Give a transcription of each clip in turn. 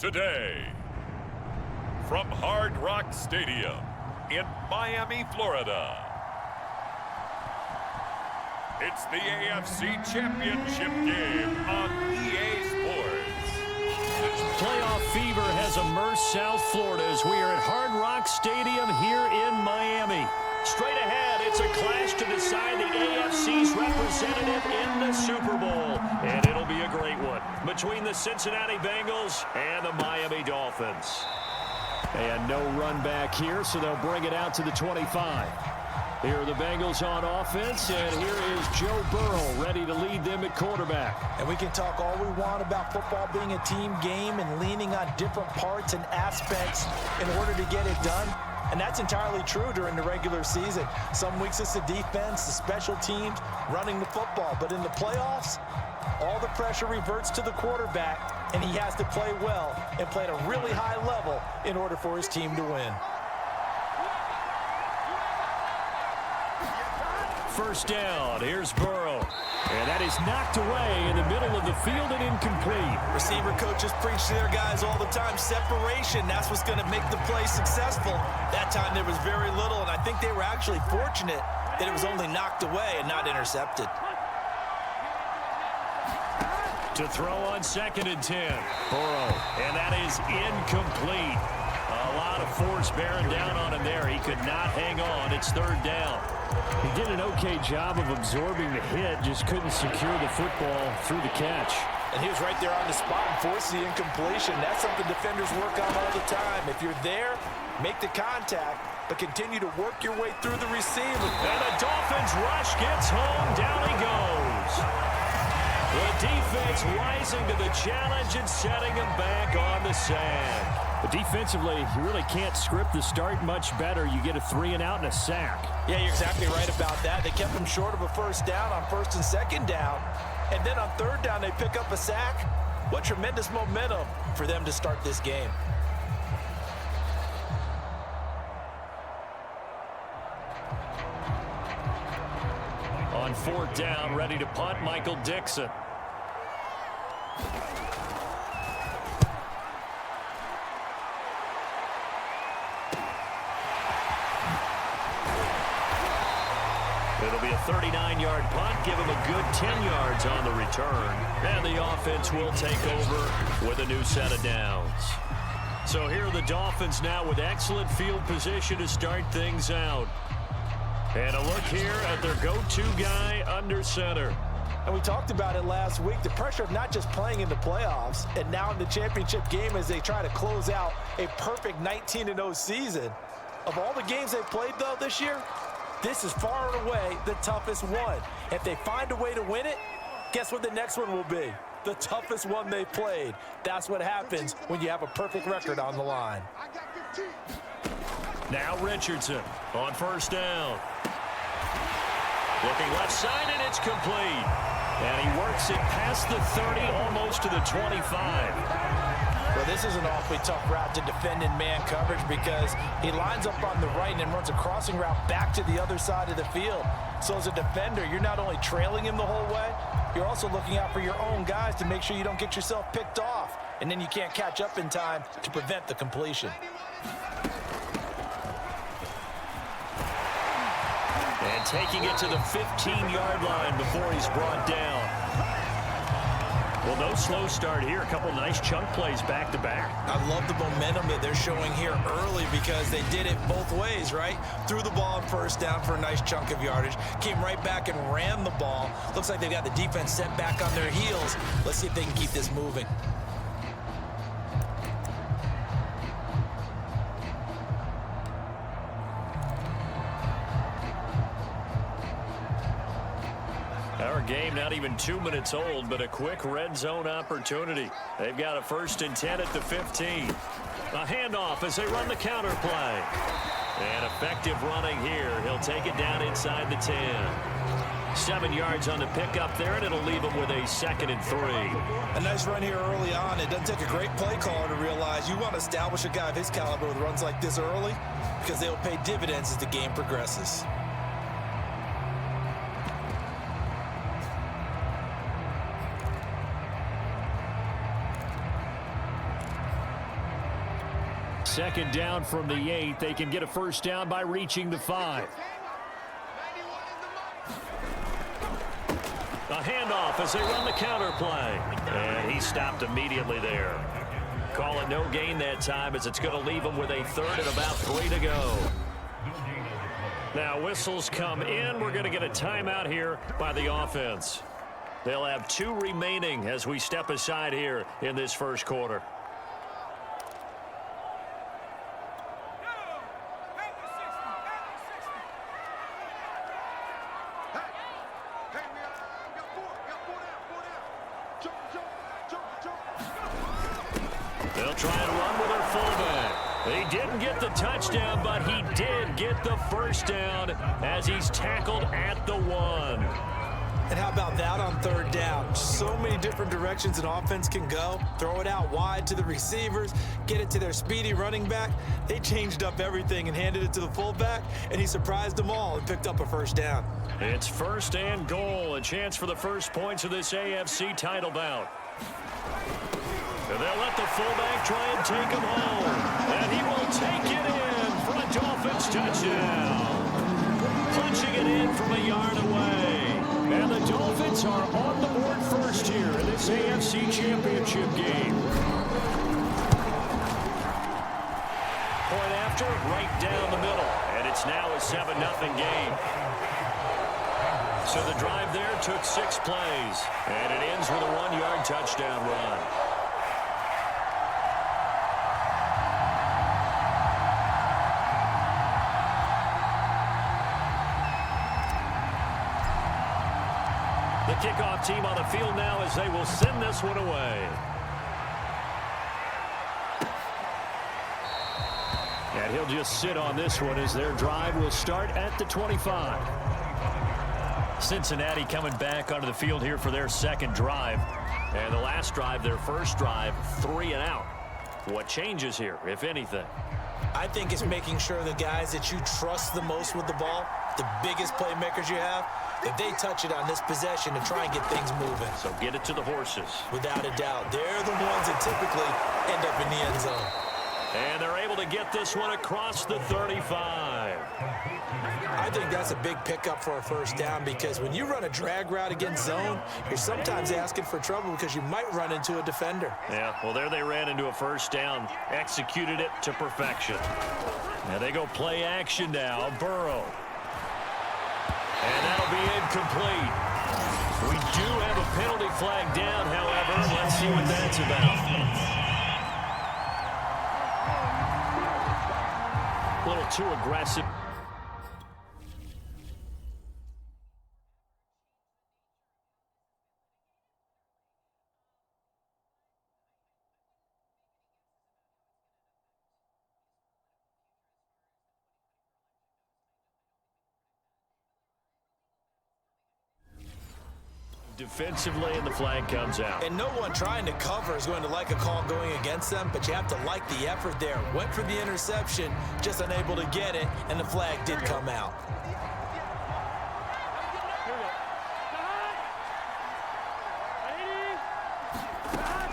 Today, from Hard Rock Stadium in Miami, Florida, it's the AFC Championship game on EA Sports. Playoff fever has immersed South Florida as we are at Hard Rock Stadium here in Miami. Straight ahead, it's a clash to decide the AFC's representative in the Super Bowl. And it'll be a great one between the Cincinnati Bengals and the Miami Dolphins. And no run back here, so they'll bring it out to the 25. Here are the Bengals on offense, and here is Joe Burrow ready to lead them at quarterback. And we can talk all we want about football being a team game and leaning on different parts and aspects in order to get it done. And that's entirely true during the regular season. Some weeks it's the defense, the special teams, running the football. But in the playoffs, all the pressure reverts to the quarterback, and he has to play well and play at a really high level in order for his team to win. First down, here's Burrow. And that is knocked away in the middle of the field and incomplete. Receiver coaches preach to their guys all the time. Separation, that's what's going to make the play successful. That time there was very little, and I think they were actually fortunate that it was only knocked away and not intercepted. To throw on 2nd and 10. Burrow, and that is incomplete. A lot of force bearing down on him there. He could not hang on. It's 3rd down. He did an okay job of absorbing the hit, just couldn't secure the football through the catch. And he was right there on the spot and forced the incompletion. That's something defenders work on all the time. If you're there, make the contact, but continue to work your way through the receiver. And the Dolphins rush gets home. Down he goes. The defense rising to the challenge and setting him back on the sand. But defensively, you really can't script the start much better. You get a 3-and-out and a sack. Yeah, you're exactly right about that. They kept him short of a first down on 1st and 2nd down. And then on 3rd down, they pick up a sack. What tremendous momentum for them to start this game. On 4th down, ready to punt, Michael Dixon. It'll be a 39-yard punt, give him a good 10 yards on the return. And the offense will take over with a new set of downs. So here are the Dolphins now with excellent field position to start things out. And a look here at their go-to guy under center. And we talked about it last week, the pressure of not just playing in the playoffs and now in the championship game as they try to close out a perfect 19-0 season. Of all the games they've played, though, this year, this is far and away the toughest one. If they find a way to win it, guess what the next one will be? The toughest one they've played. That's what happens when you have a perfect record on the line. Now Richardson on 1st down. Looking left side, and it's complete. And he works it past the 30, almost to the 25. Well, this is an awfully tough route to defend in man coverage because he lines up on the right and then runs a crossing route back to the other side of the field. So as a defender, you're not only trailing him the whole way, you're also looking out for your own guys to make sure you don't get yourself picked off. And then you can't catch up in time to prevent the completion. And taking it to the 15-yard line before he's brought down. Well, no slow start here. A couple nice chunk plays back-to-back. I love the momentum that they're showing here early because they did it both ways, right? Threw the ball on 1st down for a nice chunk of yardage. Came right back and ran the ball. Looks like they've got the defense set back on their heels. Let's see if they can keep this moving. Our game not even 2 minutes old, but a quick red zone opportunity. They've got a 1st and 10 at the 15. A handoff as they run the counter play. And effective running here. He'll take it down inside the 10. 7 yards on the pickup there, and it'll leave him with a 2nd and 3. A nice run here early on. It doesn't take a great play caller to realize you want to establish a guy of his caliber with runs like this early because they'll pay dividends as the game progresses. second down from the 8. They can get a first down by reaching the 5. A handoff as they run the counter play. And he stopped immediately there. Call it no gain that time as it's going to leave them with a third and about 3 to go. Now whistles come in. We're going to get a timeout here by the offense. They'll have 2 remaining as we step aside here in this first quarter. They'll try and run with their fullback. He didn't get the touchdown, but he did get the first down as he's tackled at the 1. And how about that on third down? So many different directions an offense can go. Throw it out wide to the receivers, get it to their speedy running back. They changed up everything and handed it to the fullback, and he surprised them all and picked up a first down. It's first and goal, a chance for the first points of this AFC title bout. And they'll let the fullback try and take him home. And he will take it in for a Dolphins touchdown. Punching it in from a yard away. And the Dolphins are on the board first here in this AFC Championship game. Point after, right down the middle. And it's now a 7-0 game. So the drive there took 6 plays. And it ends with a 1-yard touchdown run. The kickoff team on the field now as they will send this one away. And he'll just sit on this one as their drive will start at the 25. Cincinnati coming back onto the field here for their second drive. And the last drive, their first drive, 3 and out. What changes here, if anything? I think it's making sure the guys that you trust the most with the ball, the biggest playmakers you have, that they touch it on this possession to try and get things moving. So get it to the horses. Without a doubt. They're the ones that typically end up in the end zone. And they're able to get this one across the 35. I think that's a big pickup for a first down because when you run a drag route against zone, you're sometimes asking for trouble because you might run into a defender. Yeah, well, there they ran into a first down, executed it to perfection. Now they go play action now, Burrow. And that'll be incomplete. We do have a penalty flag down, however. Let's see what that's about. A little too aggressive. Defensively, and the flag comes out. And no one trying to cover is going to like a call going against them, but you have to like the effort there. Went for the interception, just unable to get it, and the flag did come out.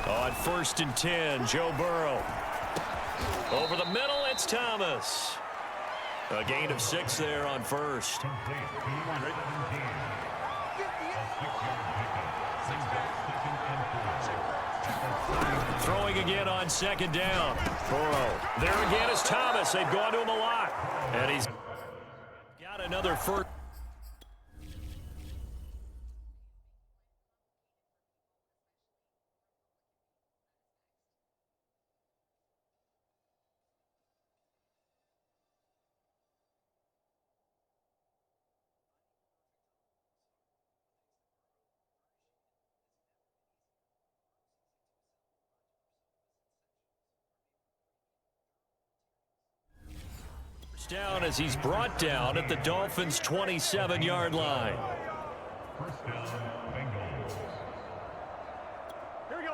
On 1st and 10, Joe Burrow. Over the middle, it's Thomas. A gain of 6 there on first. Throwing again on 2nd down. Burrow. There again is Thomas. They've gone to him a lot. And he's got another first. Down as he's brought down at the Dolphins' 27-yard line. First down, Bengals. Here we go.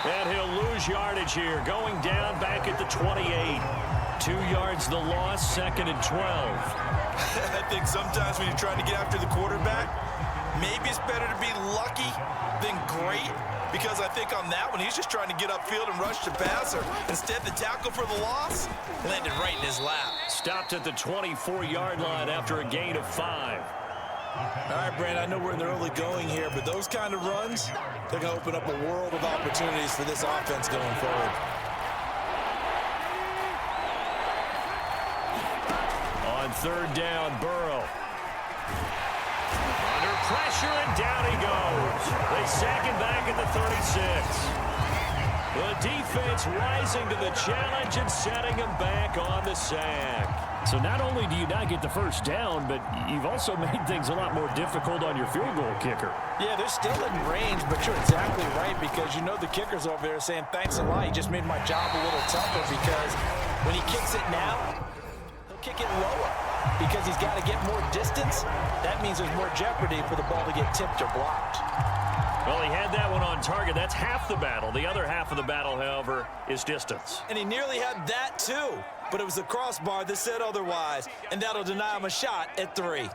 And he'll lose yardage here, going down back at the 28. 2 yards the loss, 2nd and 12. I think sometimes when you're trying to get after the quarterback, maybe it's better to be lucky than great, because I think on that one, he's just trying to get upfield and rush the passer. Instead, the tackle for the loss landed right in his lap. Stopped at the 24-yard line after a gain of 5. All right, Brand, I know we're in the early going here, but those kind of runs, they're going to open up a world of opportunities for this offense going forward. On 3rd down, Burrow. Under pressure, and down he goes. They sack him back at the 36. The defense rising to the challenge and setting him back on the sack. So not only do you not get the first down, but you've also made things a lot more difficult on your field goal kicker. Yeah, they're still in range, but you're exactly right, because you know the kicker's over there saying, thanks a lot, you just made my job a little tougher, because when he kicks it now, he'll kick it lower because he's got to get more distance. That means there's more jeopardy for the ball to get tipped or blocked. Well, he had that one on target. That's half the battle. The other half of the battle, however, is distance. And he nearly had that too, but it was the crossbar that said otherwise, and that'll deny him a shot at 3.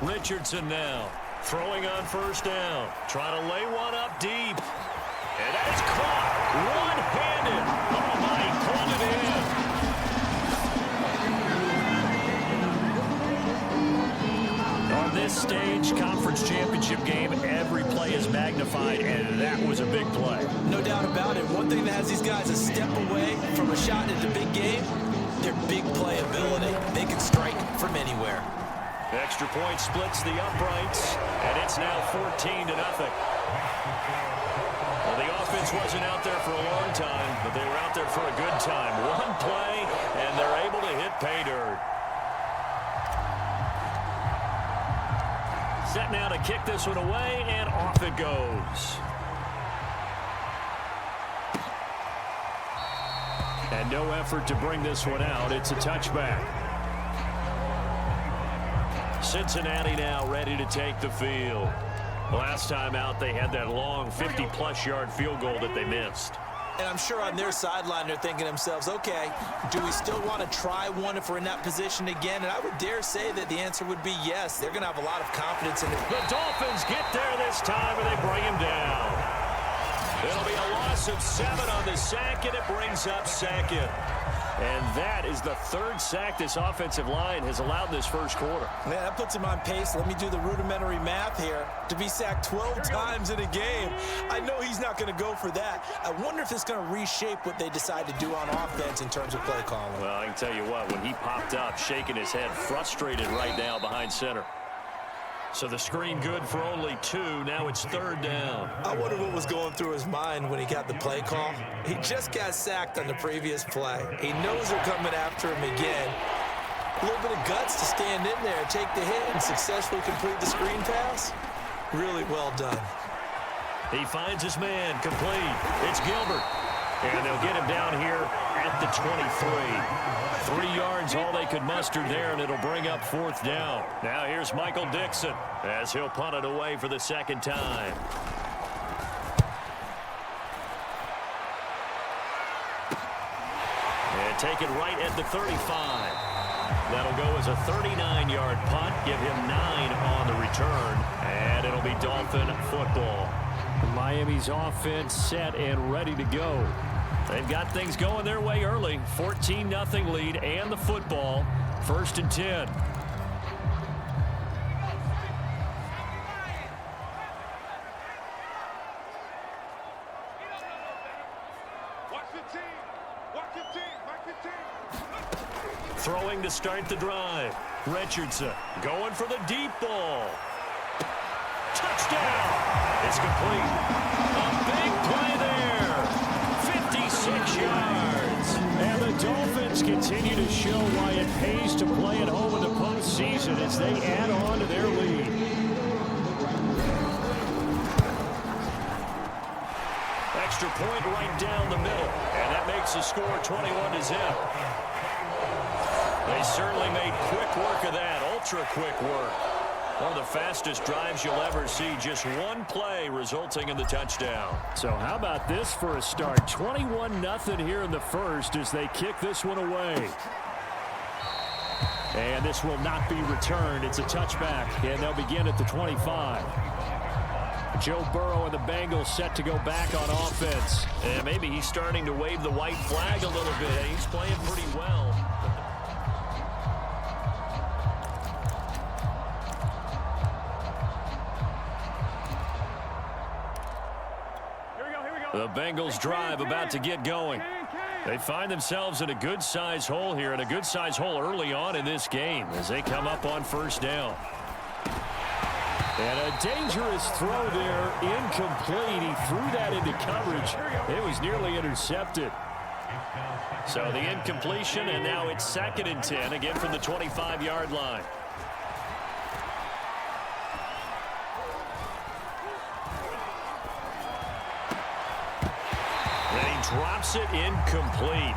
Richardson now throwing on 1st down, trying to lay one up deep. And that is caught one-handed. Oh, my, he pulled it in. On this stage, conference championship game, every play is magnified, and that was a big play. No doubt about it. One thing that has these guys a step away from a shot into big game, their big play ability. They can strike from anywhere. The extra point splits the uprights, and it's now 14-0. Well, the offense wasn't out there for a long time, but they were out there for a good time. One play, and they're able to hit pay dirt. Set now to kick this one away, and off it goes. And no effort to bring this one out. It's a touchback. Cincinnati now ready to take the field. Last time out, they had that long 50-plus yard field goal that they missed. And I'm sure on their sideline, they're thinking to themselves, okay, do we still want to try one if we're in that position again? And I would dare say that the answer would be yes. They're going to have a lot of confidence in it. The Dolphins get there this time, and they bring him down. It'll be a loss of 7 on the sack, and it brings up 2nd. And that is the 3rd sack this offensive line has allowed this first quarter. Man, that puts him on pace. Let me do the rudimentary math here. To be sacked 12 times in a game, I know he's not going to go for that. I wonder if it's going to reshape what they decide to do on offense in terms of play calling. Well, I can tell you what, when he popped up, shaking his head, frustrated right now behind center. So the screen good for only 2. Now it's 3rd down. I wonder what was going through his mind when he got the play call. He just got sacked on the previous play. He knows they're coming after him again. A little bit of guts to stand in there, take the hit, and successfully complete the screen pass. Really well done. He finds his man, complete. It's Gilbert. And they'll get him down here at the 23. 3 yards, all they could muster there, and it'll bring up 4th down. Now here's Michael Dixon as he'll punt it away for the 2nd time. And take it right at the 35. That'll go as a 39-yard punt, give him 9 on the return, and it'll be Dolphin football. Miami's offense set and ready to go. They've got things going their way early. 14-0 lead and the football. 1st and 10. Throwing to start the drive. Richardson going for the deep ball. Touchdown! It's complete. A big play there. 56 yards. And the Dolphins continue to show why it pays to play at home in the postseason as they add on to their lead. Extra point right down the middle. And that makes the score 21-0. They certainly made quick work of that. Ultra quick work. One of the fastest drives you'll ever see. Just one play resulting in the touchdown. So how about this for a start? 21-0 here in the first as they kick this one away. And this will not be returned. It's a touchback, and they'll begin at the 25. Joe Burrow and the Bengals set to go back on offense. And maybe he's starting to wave the white flag a little bit. He's playing pretty well. The Bengals drive about to get going. They find themselves in a good-sized hole here, and a good-sized hole early on in this game as they come up on first down. And a dangerous throw there, incomplete. He threw that into coverage. It was nearly intercepted. So the incompletion, and now it's 2nd and 10, again from the 25-yard line. Drops it incomplete.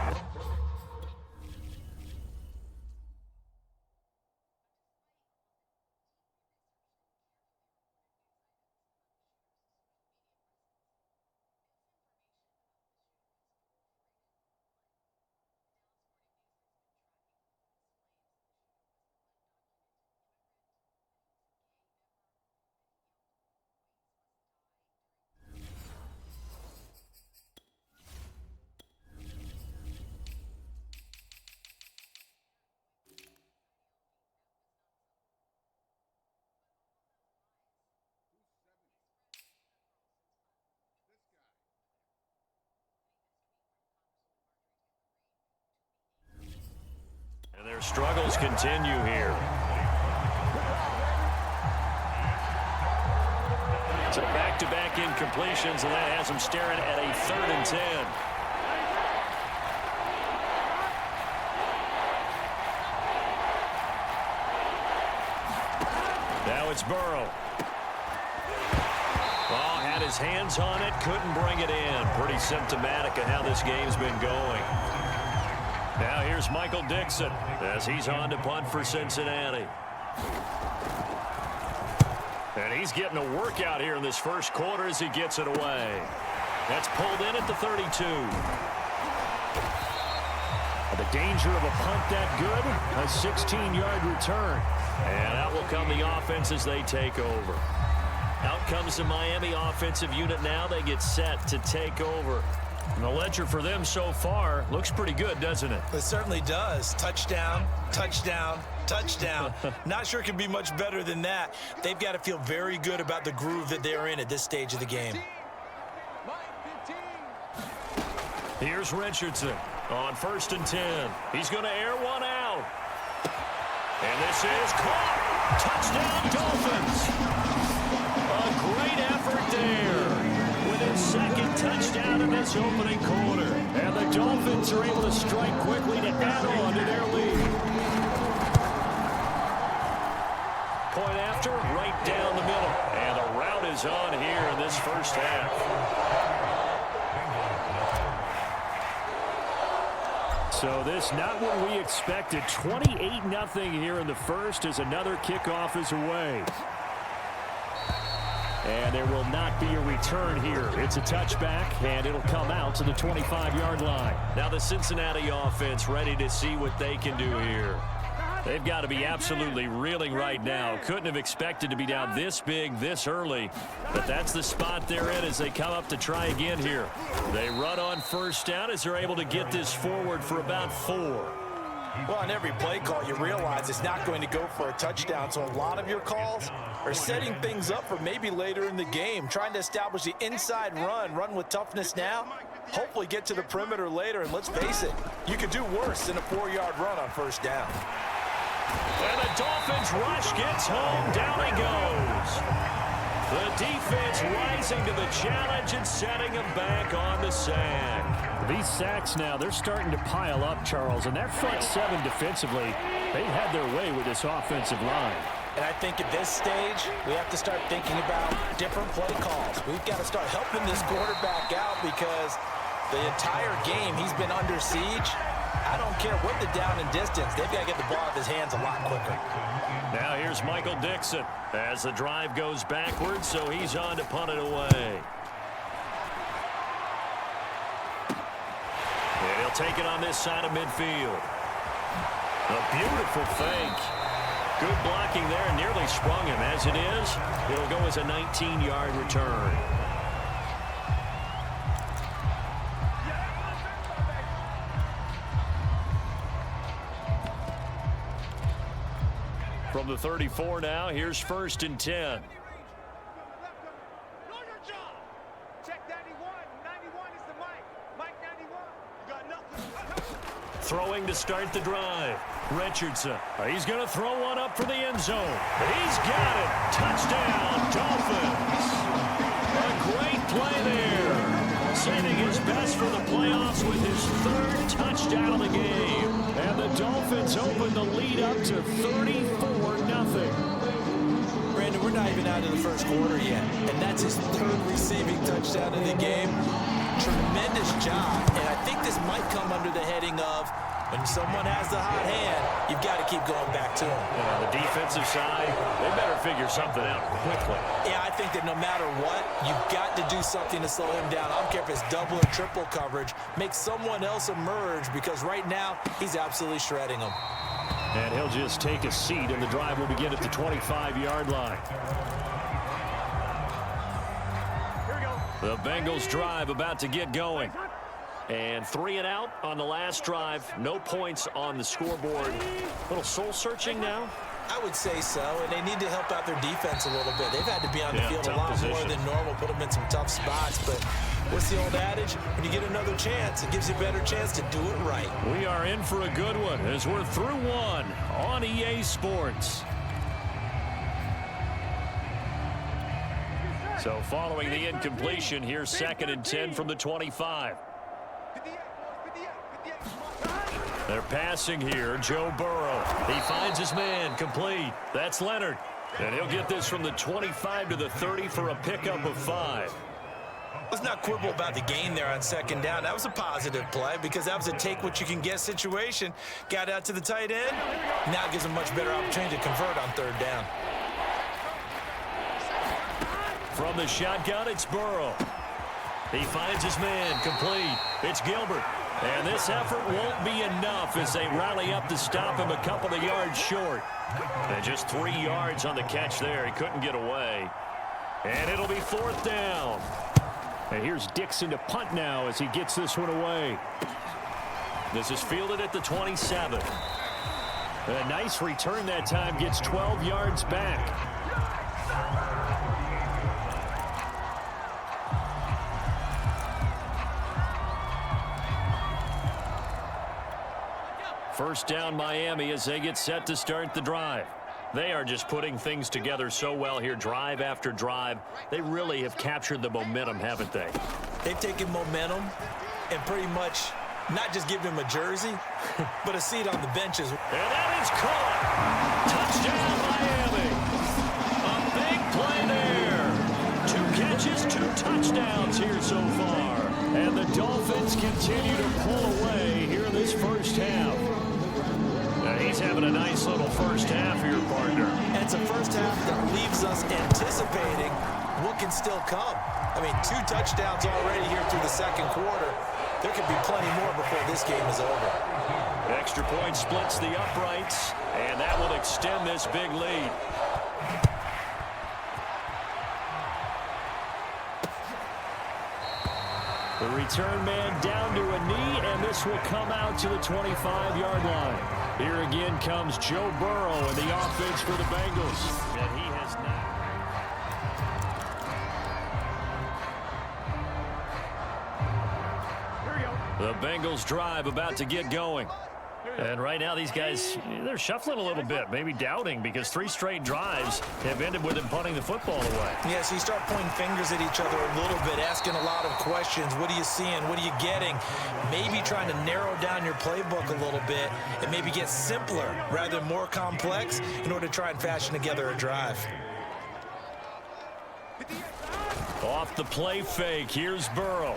And their struggles continue here. So back-to-back incompletions, and that has them staring at a 3rd and 10. Now it's Burrow. Oh, had his hands on it, couldn't bring it in. Pretty symptomatic of how this game's been going. Now here's Michael Dixon as he's on to punt for Cincinnati. And he's getting a workout here in this first quarter as he gets it away. That's pulled in at the 32. The danger of a punt that good, a 16-yard return. And out will come the offense as they take over. Out comes the Miami offensive unit now. They get set to take over. And the ledger for them so far looks pretty good, doesn't it? It certainly does. Touchdown, touchdown, touchdown. Not sure it can be much better than that. They've got to feel very good about the groove that they're in at this stage of the game. Here's Richardson on 1st and 10. He's going to air one out. And this is caught. Touchdown, Dolphins. A great effort there. With his 2nd touchdown in this opening quarter. And the Dolphins are able to strike quickly to add on to their lead. Point after, right down the middle. And the route is on here in this first half. So this not what we expected. 28-0 here in the first as another kickoff is away. And there will not be a return here. It's a touchback, and it'll come out to the 25-yard line. Now the Cincinnati offense ready to see what they can do here. They've got to be absolutely reeling right now. Couldn't have expected to be down this big this early. But that's the spot they're in as they come up to try again here. They run on 1st down as they're able to get this forward for about 4. Well, on every play call, you realize it's not going to go for a touchdown. So a lot of your calls are setting things up for maybe later in the game, trying to establish the inside run with toughness now, hopefully get to the perimeter later. And let's face it, you could do worse than a 4-yard run on 1st down. And the Dolphins rush gets home. Down he goes. The defense rising to the challenge and setting him back on the sack. These sacks now, they're starting to pile up, Charles. And that front 7 defensively, they've had their way with this offensive line. And I think at this stage, we have to start thinking about different play calls. We've got to start helping this quarterback out because the entire game he's been under siege. I don't care what the down and distance. They've got to get the ball out of his hands a lot quicker. Now here's Michael Dixon as the drive goes backwards, so he's on to punt it away. And he'll take it on this side of midfield. A beautiful fake. Good blocking there, nearly sprung him. As it is, it'll go as a 19-yard return. From the 34 now, here's 1st and 10. Throwing to start the drive. Richardson. He's going to throw one up for the end zone. He's got it. Touchdown, Dolphins. A great play there. Saving his best for the playoffs with his 3rd touchdown of the game. And the Dolphins open the lead up to 34-0. Brandon, we're not even out of the first quarter yet. And that's his 3rd receiving touchdown of the game. Tremendous job. And I think this might come under the heading of when someone has the hot hand, you've got to keep going back to him. On the defensive side, they better figure something out quickly. Yeah, I think that no matter what, you've got to do something to slow him down. I don't care if it's double or triple coverage. Make someone else emerge because right now he's absolutely shredding them. And he'll just take a seat, and the drive will begin at the 25-yard line. The Bengals drive about to get going. And 3 and out on the last drive. No points on the scoreboard. A little soul-searching now. I would say so, and they need to help out their defense a little bit. They've had to be on the field a lot more than normal, put them in some tough spots. But what's the old adage? When you get another chance, it gives you a better chance to do it right. We are in for a good one as we're through one on EA Sports. So following the incompletion, here's 2nd and 10 from the 25. They're passing here. Joe Burrow. He finds his man. Complete. That's Leonard. And he'll get this from the 25 to the 30 for a pickup of 5. Let's not quibble about the gain there on 2nd down. That was a positive play because that was a take-what-you-can-get situation. Got out to the tight end. Now it gives him much better opportunity to convert on 3rd down. From the shotgun, it's Burrow. He finds his man. Complete. It's Gilbert. And this effort won't be enough as they rally up to stop him a couple of yards short. And just 3 yards on the catch there. He couldn't get away. And it'll be 4th down. And here's Dixon to punt now as he gets this one away. This is fielded at the 27. A nice return that time. Gets 12 yards back. First down Miami as they get set to start the drive. They are just putting things together so well here, drive after drive. They really have captured the momentum, haven't they? They've taken momentum and pretty much not just given him a jersey, but a seat on the benches. And that is caught. Touchdown, Miami. A big play there. 2 catches, 2 touchdowns here so far. And the Dolphins continue to pull away here in this first half. He's having a nice little first half here, partner. And it's a first half that leaves us anticipating what can still come. I mean, 2 touchdowns already here through the 2nd quarter. There could be plenty more before this game is over. Extra point splits the uprights, and that will extend this big lead. The return man down to a knee, and this will come out to the 25-yard line. Here again comes Joe Burrow and the offense for the Bengals. And he has not. The Bengals drive about to get going. And right now these guys, they're shuffling a little bit, maybe doubting, because 3 straight drives have ended with them punting the football away. Yeah, so you start pointing fingers at each other a little bit, asking a lot of questions. What are you seeing? What are you getting? Maybe trying to narrow down your playbook a little bit and maybe get simpler rather than more complex in order to try and fashion together a drive. Off the play fake, here's Burrow.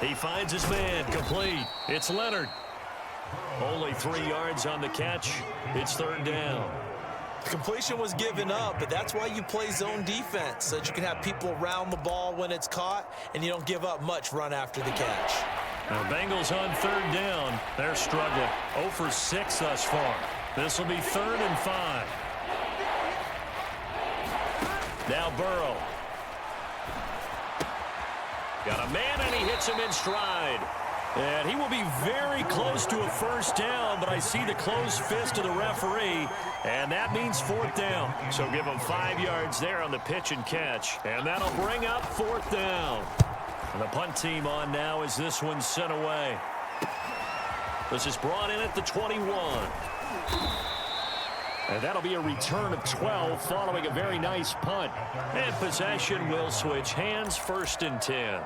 He finds his man, complete. It's Leonard. Only 3 yards on the catch. It's third down. The completion was given up, but that's why you play zone defense, so that you can have people around the ball when it's caught, and you don't give up much run after the catch. Now, Bengals on third down. They're struggling. 0 for 6 thus far. This will be 3rd and 5. Now Burrow. Got a man, and he hits him in stride. And he will be very close to a first down, but I see the closed fist of the referee, and that means 4th down. So give him 5 yards there on the pitch and catch, and that'll bring up 4th down. And the punt team on now as this one's sent away. This is brought in at the 21. And that'll be a return of 12 following a very nice punt. And possession will switch hands, 1st and 10.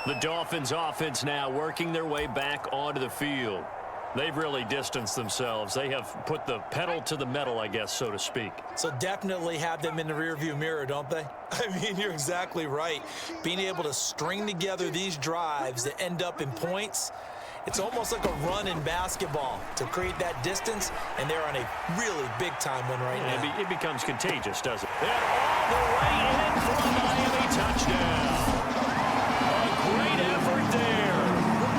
The Dolphins offense now working their way back onto the field. They've really distanced themselves. They have put the pedal to the metal, I guess, so to speak. So definitely have them in the rearview mirror, don't they? I mean, you're exactly right. Being able to string together these drives that end up in points, it's almost like a run in basketball to create that distance, and they're on a really big-time one right now. It becomes contagious, doesn't it? And all the way in for a Miami touchdown. Great effort there.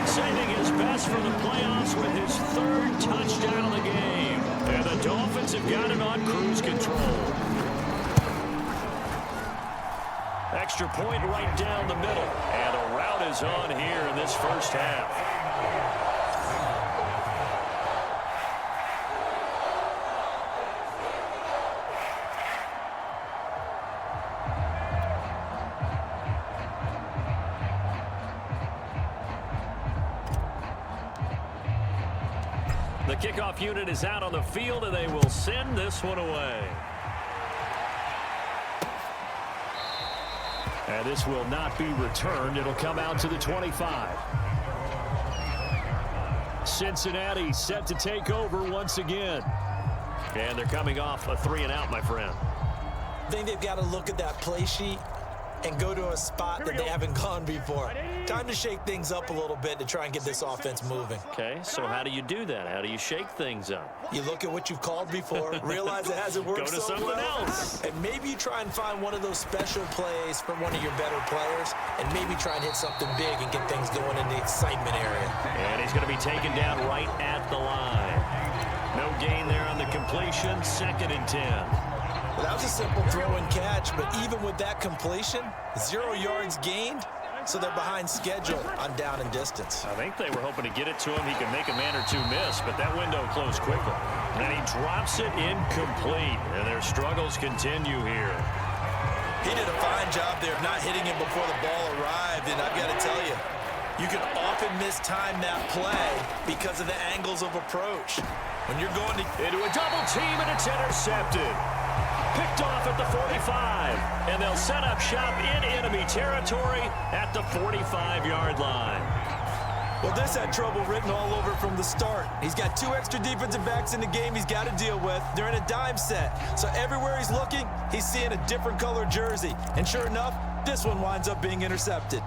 Saving his best for the playoffs with his 3rd touchdown of the game. And the Dolphins have got it on cruise control. Extra point right down the middle. And a rout is on here in this first half. The kickoff unit is out on the field, and they will send this one away. And this will not be returned. It'll come out to the 25. Cincinnati set to take over once again. And they're coming off a 3-and-out, my friend. I think they've got to look at that play sheet and go to a spot that they haven't gone before. Time to shake things up a little bit to try and get this offense moving. Okay, so how do you do that? How do you shake things up? You look at what you've called before, realize it hasn't worked Go to so something well, else. and maybe you try and find one of those special plays from one of your better players, and maybe try and hit something big and get things going in the excitement area. And he's going to be taken down right at the line. No gain there on the completion, 2nd and 10. Well, that was a simple throw and catch, but even with that completion, 0 yards gained, so they're behind schedule on down and distance. I think they were hoping to get it to him. He could make a man or two miss, but that window closed quickly. And he drops it incomplete, and their struggles continue here. He did a fine job there of not hitting him before the ball arrived, and I've got to tell you, you can often mistime that play because of the angles of approach. When you're going into a double team, and it's intercepted. Picked off at the 45, and they'll set up shop in enemy territory at the 45-yard line. Well, this had trouble written all over from the start. He's got 2 extra defensive backs in the game he's got to deal with. They're in a dime set, so everywhere he's looking, he's seeing a different color jersey. And sure enough, this one winds up being intercepted.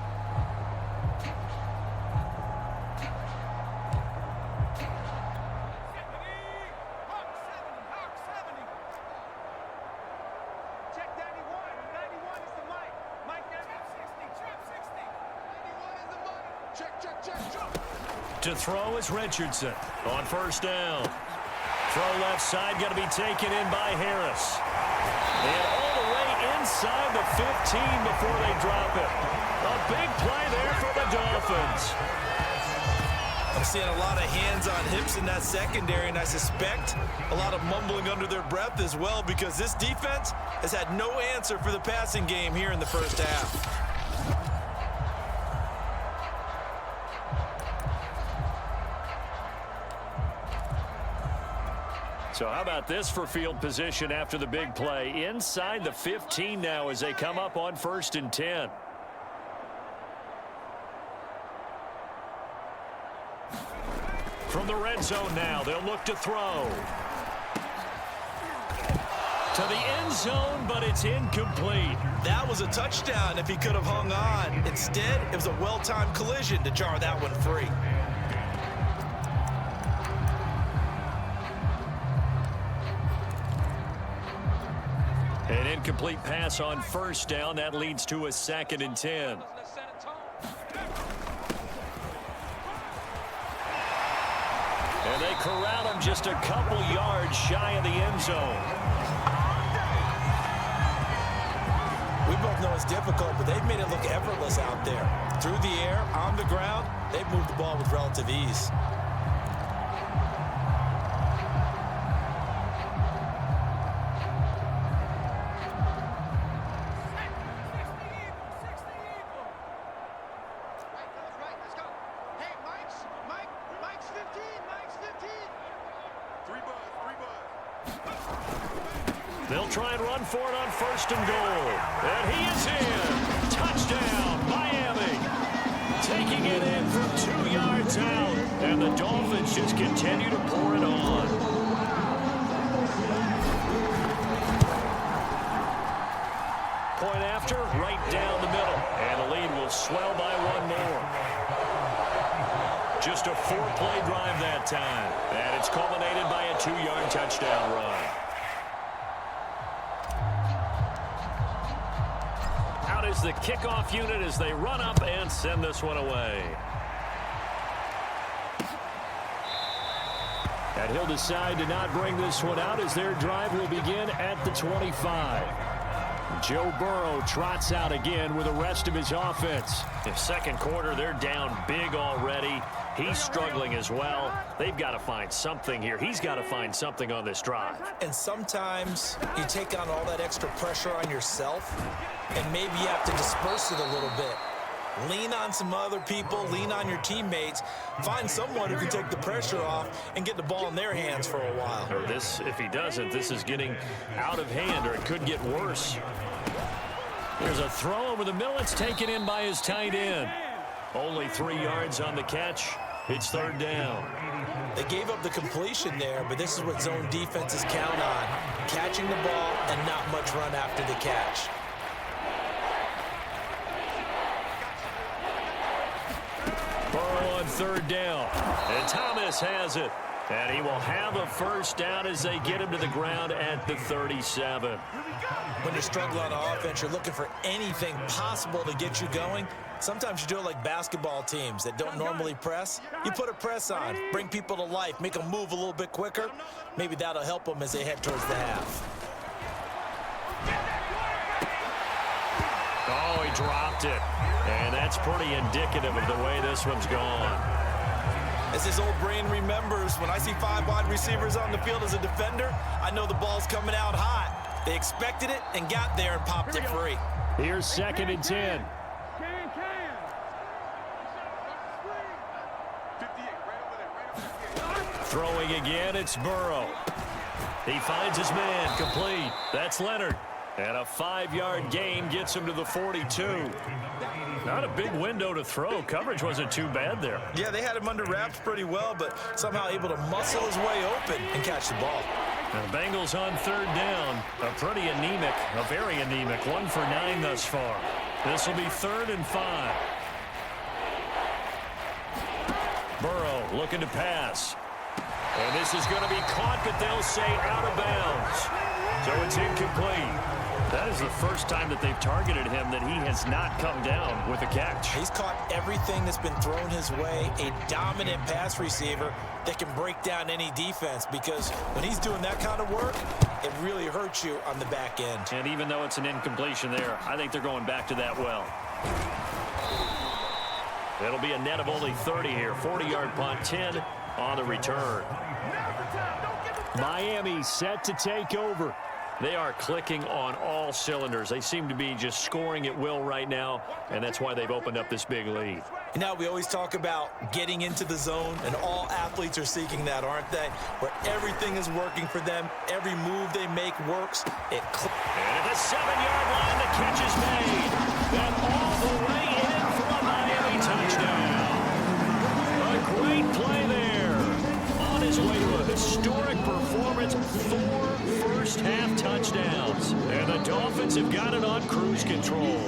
To throw is Richardson on first down. Throw left side, got to be taken in by Harris. And all the way inside the 15 before they drop it. A big play there for the Dolphins. I'm seeing a lot of hands on hips in that secondary, and I suspect a lot of mumbling under their breath as well, because this defense has had no answer for the passing game here in the first half. So how about this for field position after the big play? Inside the 15 now as they come up on 1st and 10. From the red zone now, they'll look to throw. To the end zone, but it's incomplete. That was a touchdown if he could have hung on. Instead, it was a well-timed collision to jar that one free. incomplete pass on first down. That leads to a 2nd and 10. And they corral him just a couple yards shy of the end zone. We both know it's difficult, but they've made it look effortless out there. Through the air, on the ground, they've moved the ball with relative ease. They'll try and run for it on 1st and goal. And he is in. Touchdown, Miami. Taking it in from 2 yards out. And the Dolphins just continue to pour it on. Point after, right down the middle. And the lead will swell by 1 more. Just a 4-play drive that time. And it's culminated by a 2-yard touchdown run. Is the kickoff unit as they run up and send this one away. And he'll decide to not bring this one out as their drive will begin at the 25. Joe Burrow trots out again with the rest of his offense. In 2nd quarter, they're down big already. He's struggling as well. They've got to find something here. He's got to find something on this drive. And sometimes you take on all that extra pressure on yourself, and maybe you have to disperse it a little bit. Lean on some other people, lean on your teammates, find someone who can take the pressure off and get the ball in their hands for a while. Or this, if he doesn't, this is getting out of hand, or it could get worse. There's a throw over the middle. It's taken in by his tight end. Only 3 yards on the catch. It's 3rd down. They gave up the completion there, but this is what zone defenses count on. Catching the ball and not much run after the catch. Burrow on 3rd down. And Thomas has it. And he will have a 1st down as they get him to the ground at the 37. When you struggle on offense, you're looking for anything possible to get you going. Sometimes you do it like basketball teams that don't normally press. You put a press on, bring people to life, make them move a little bit quicker. Maybe that'll help them as they head towards the half. Oh, he dropped it. And that's pretty indicative of the way this one's gone. As his old brain remembers, when I see 5 wide receivers on the field as a defender, I know the ball's coming out hot. They expected it and got there and popped it free. Here's 2nd and 10. Throwing again, it's Burrow. He finds his man, complete. That's Leonard. And a 5-yard gain gets him to the 42. Not a big window to throw. Coverage wasn't too bad there. Yeah, they had him under wraps pretty well, but somehow able to muscle his way open and catch the ball. Now the Bengals on 3rd down. A pretty anemic, a very anemic. 1 for 9 thus far. This will be 3rd and 5. Burrow looking to pass. And this is going to be caught, but they'll say out of bounds. So it's incomplete. That is the first time that they've targeted him that he has not come down with a catch. He's caught everything that's been thrown his way. A dominant pass receiver that can break down any defense, because when he's doing that kind of work, it really hurts you on the back end. And even though it's an incompletion there, I think they're going back to that well. It'll be a net of only 30 here. 40-yard punt, 10 on the return. Miami set to take over. They are clicking on all cylinders. They seem to be just scoring at will right now, and that's why they've opened up this big lead. You know, we always talk about getting into the zone, and all athletes are seeking that, aren't they? Where everything is working for them. Every move they make works. And at the 7-yard line, the catch is made. And all the way in for a Miami touchdown. A great play there. On his way to a historic performance, 4 first-half touchdowns. And the Dolphins have got it on cruise control.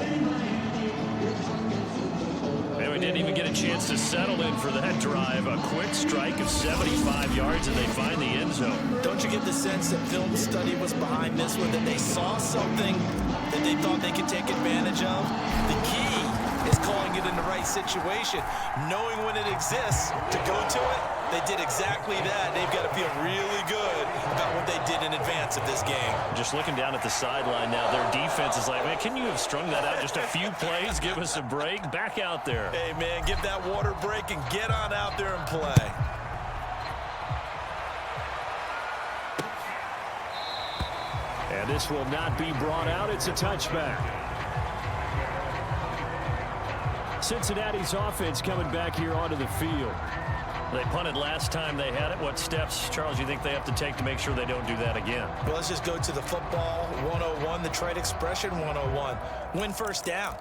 And we didn't even get a chance to settle in for that drive. A quick strike of 75 yards, and they find the end zone. Don't you get the sense that film study was behind this one, that they saw something that they thought they could take advantage of? The key is calling it in the right situation, knowing when it exists to go to it. They did exactly that. They've got to feel really good about what they did in advance of this game. Just looking down at the sideline now, their defense is like, man, can you have strung that out just a few plays? Give us a break. Back out there. Hey, man, give that water break and get on out there and play. And this will not be brought out. It's a touchback. Cincinnati's offense coming back here onto the field. They punted last time they had it. What steps, Charles, you think they have to take to make sure they don't do that again? Well, let's just go to the football 101, the trade expression 101. Win first down.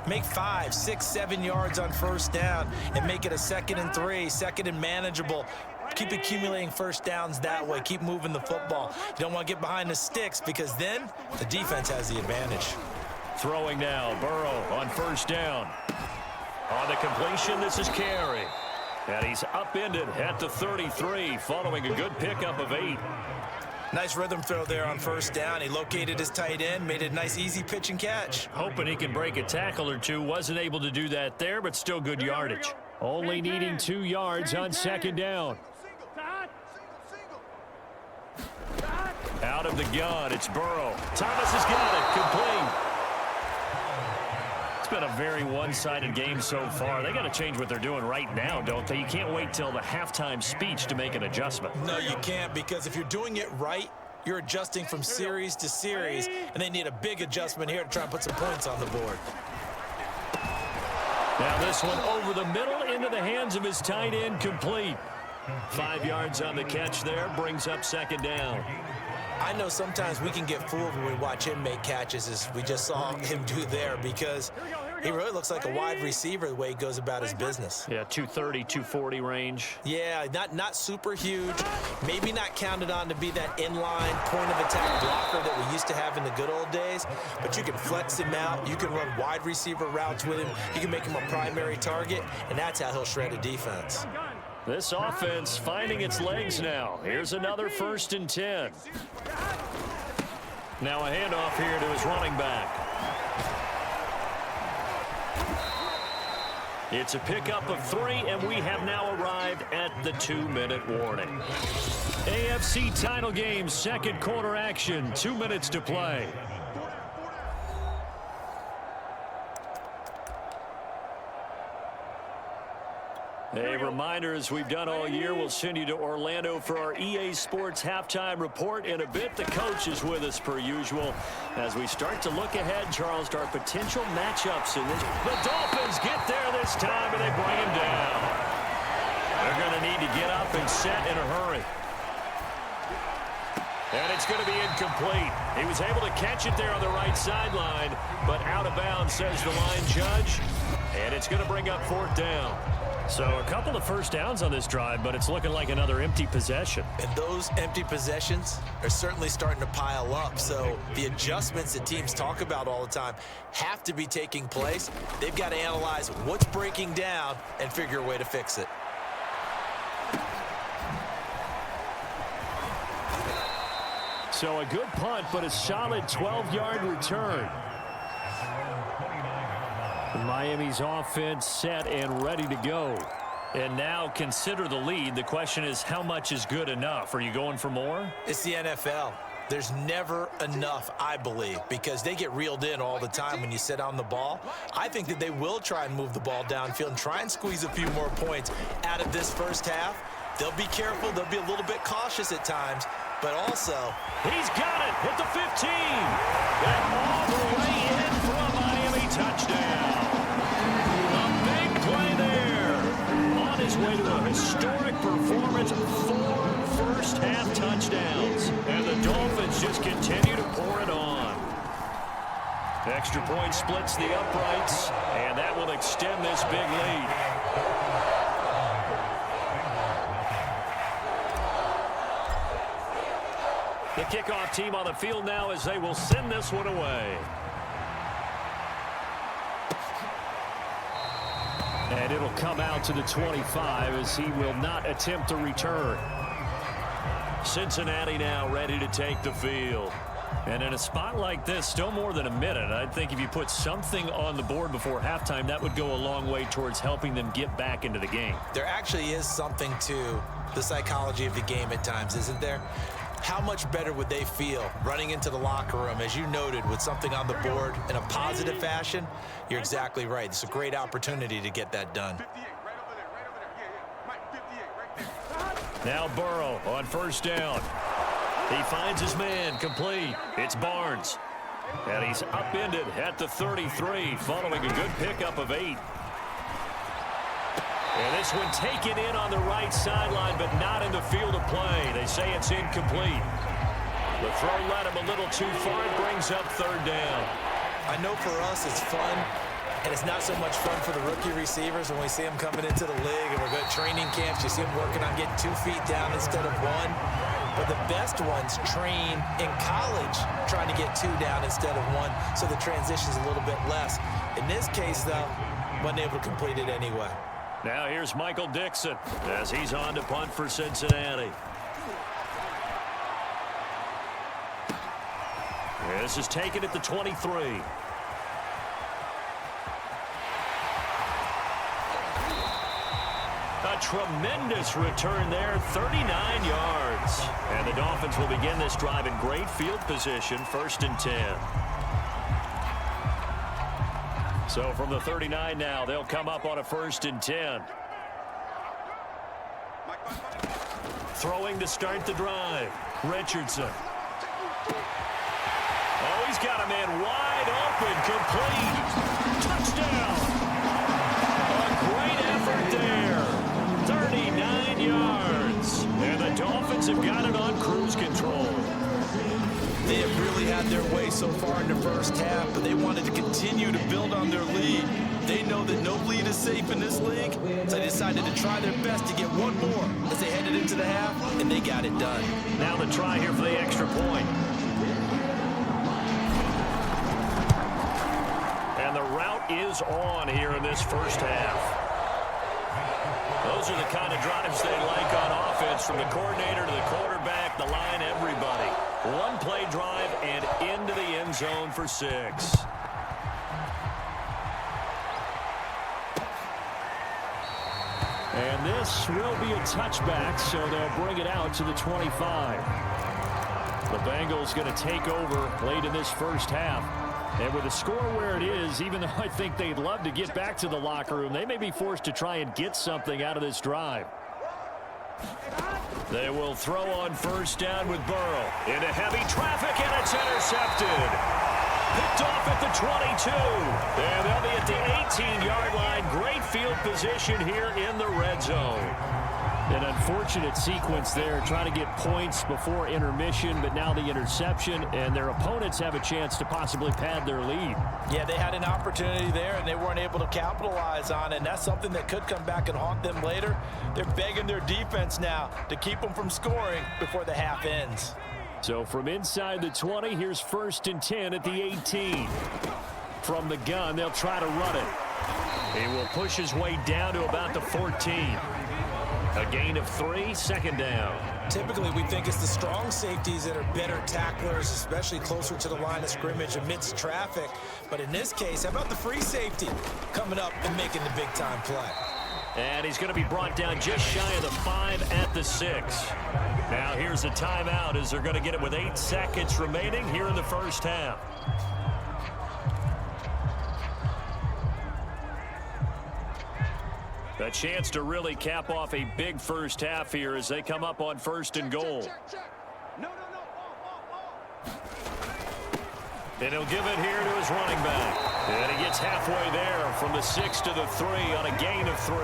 Make 5, 6, 7 yards on first down and make it a 2nd and 3, 2nd and manageable. Keep accumulating first downs that way. Keep moving the football. You don't want to get behind the sticks because then the defense has the advantage. Throwing now, Burrow on first down. On the completion, this is Carey. And he's upended at the 33 following a good pickup of 8. Nice rhythm throw there on first down. He located his tight end, made it a nice easy pitch and catch. Hoping he can break a tackle or two. Wasn't able to do that there, but still good yardage. Only needing 2 yards on second down. Out of the gun, it's Burrow. Thomas has got it, complete. It's been a very one-sided game so far. They got to change what they're doing right now, don't they? You can't wait till the halftime speech to make an adjustment. No, you can't, because if you're doing it right, you're adjusting from series to series, and they need a big adjustment here to try and put some points on the board. Now this one over the middle into the hands of his tight end, complete. 5 yards on the catch there, brings up second down. I know sometimes we can get fooled when we watch him make catches, as we just saw him do there, because he really looks like a wide receiver the way he goes about his business. Yeah, 230, 240 range. Yeah, not super huge. Maybe not counted on to be that inline point-of-attack blocker that we used to have in the good old days, but you can flex him out. You can run wide receiver routes with him. You can make him a primary target, and that's how he'll shred a defense. This offense finding its legs now. Here's another 1st and 10. Now a handoff here to his running back. It's a pickup of 3, and we have now arrived at the 2-minute warning. AFC title game, second quarter action, 2 minutes to play. A reminder, as we've done all year, we'll send you to Orlando for our EA Sports halftime report. In a bit, the coach is with us per usual. As we start to look ahead, Charles, to our potential matchups in this. The Dolphins get there this time, and they bring him down. They're going to need to get up and set in a hurry. And it's going to be incomplete. He was able to catch it there on the right sideline, but out of bounds, says the line judge. And it's going to bring up 4th down. So a couple of first downs on this drive, but it's looking like another empty possession. And those empty possessions are certainly starting to pile up. So the adjustments that teams talk about all the time have to be taking place. They've got to analyze what's breaking down and figure a way to fix it. So a good punt, but a solid 12-yard return. Miami's offense set and ready to go. And now consider the lead. The question is, how much is good enough? Are you going for more? It's the NFL. There's never enough, I believe, because they get reeled in all the time when you sit on the ball. I think that they will try and move the ball downfield and try and squeeze a few more points out of this first half. They'll be careful. They'll be a little bit cautious at times, but also... He's got it at the 15. And all the way in for a Miami touchdown. A big play there. On his way to a historic performance, 4 first-half touchdowns. And the Dolphins just continue to pour it on. Extra point splits the uprights, and that will extend this big lead. The kickoff team on the field now as they will send this one away. And And it'll come out to the 25 as he will not attempt to return. Cincinnati now ready to take the field. And in a spot like this, still more than a minute, I think if you put something on the board before halftime, that would go a long way towards helping them get back into the game. There actually is something to the psychology of the game at times, isn't there? How much better would they feel running into the locker room, as you noted, with something on the board in a positive fashion? You're exactly right. It's a great opportunity to get that done. Now Burrow on first down. He finds his man complete. It's Barnes. And he's upended at the 33 following a good pickup of 8. And this one taken in on the right sideline, but not in the field of play. They say it's incomplete. The throw led him a little too far. It brings up third down. I know for us it's fun, and it's not so much fun for the rookie receivers when we see them coming into the league and we're going to training camps. You see them working on getting 2 feet down instead of 1. But the best ones train in college trying to get 2 down instead of 1, so the transition's a little bit less. In this case, though, wasn't able to complete it anyway. Now here's Michael Dixon as he's on to punt for Cincinnati. This is taken at the 23. A tremendous return there, 39 yards. And the Dolphins will begin this drive in great field position, 1st and 10. So from the 39 now, they'll come up on a 1st and 10. Throwing to start the drive, Richardson. Oh, he's got a man wide open, complete. Touchdown. A great effort there. 39 yards. And the Dolphins have got it on cruise control. They have really had their way so far in the first half, but they wanted to continue to build on their lead. They know that no lead is safe in this league, so they decided to try their best to get one more as they headed into the half, and they got it done. Now the try here for the extra point. And the route is on here in this first half. Those are the kind of drives they like on offense, from the coordinator to the quarterback, the line, everybody. One play drive and into the end zone for 6. And this will be a touchback, so they'll bring it out to the 25. The Bengals going to take over late in this first half. And with the score where it is, even though I think they'd love to get back to the locker room, they may be forced to try and get something out of this drive. They will throw on first down with Burrow. Into heavy traffic, and it's intercepted. Picked off at the 22. And they'll be at the 18-yard line. Great field position here in the red zone. An unfortunate sequence there, trying to get points before intermission, but now the interception, and their opponents have a chance to possibly pad their lead. Yeah, they had an opportunity there, and they weren't able to capitalize on it, and that's something that could come back and haunt them later. They're begging their defense now to keep them from scoring before the half ends. So from inside the 20, here's 1st and 10 at the 18. From the gun, they'll try to run it. He will push his way down to about the 14. A gain of 3, 2nd down. Typically, we think it's the strong safeties that are better tacklers, especially closer to the line of scrimmage amidst traffic. But in this case, how about the free safety coming up and making the big-time play? And he's going to be brought down just shy of the 5 at the 6. Now here's a timeout as they're going to get it with 8 seconds remaining here in the first half. A chance to really cap off a big first half here as they come up on 1st and goal. And he'll give it here to his running back. And he gets halfway there from the 6 to the 3 on a gain of 3.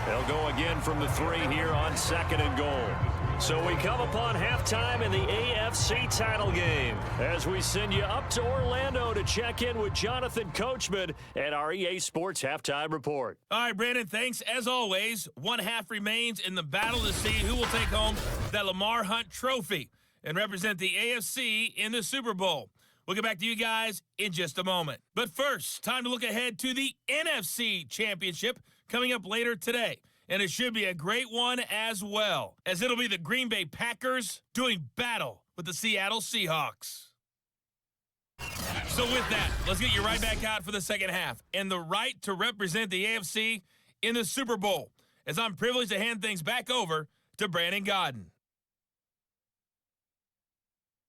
They'll go again from the 3 here on 2nd and goal. So we come upon halftime in the AFC title game as we send you up to Orlando to check in with Jonathan Coachman at our EA Sports Halftime Report. All right, Brandon, thanks. As always, one half remains in the battle to see who will take home that Lamar Hunt trophy and represent the AFC in the Super Bowl. We'll get back to you guys in just a moment. But first, time to look ahead to the NFC Championship coming up later today. And it should be a great one as well, as it'll be the Green Bay Packers doing battle with the Seattle Seahawks. So with that, let's get you right back out for the second half and the right to represent the AFC in the Super Bowl, as I'm privileged to hand things back over to Brandon Godden.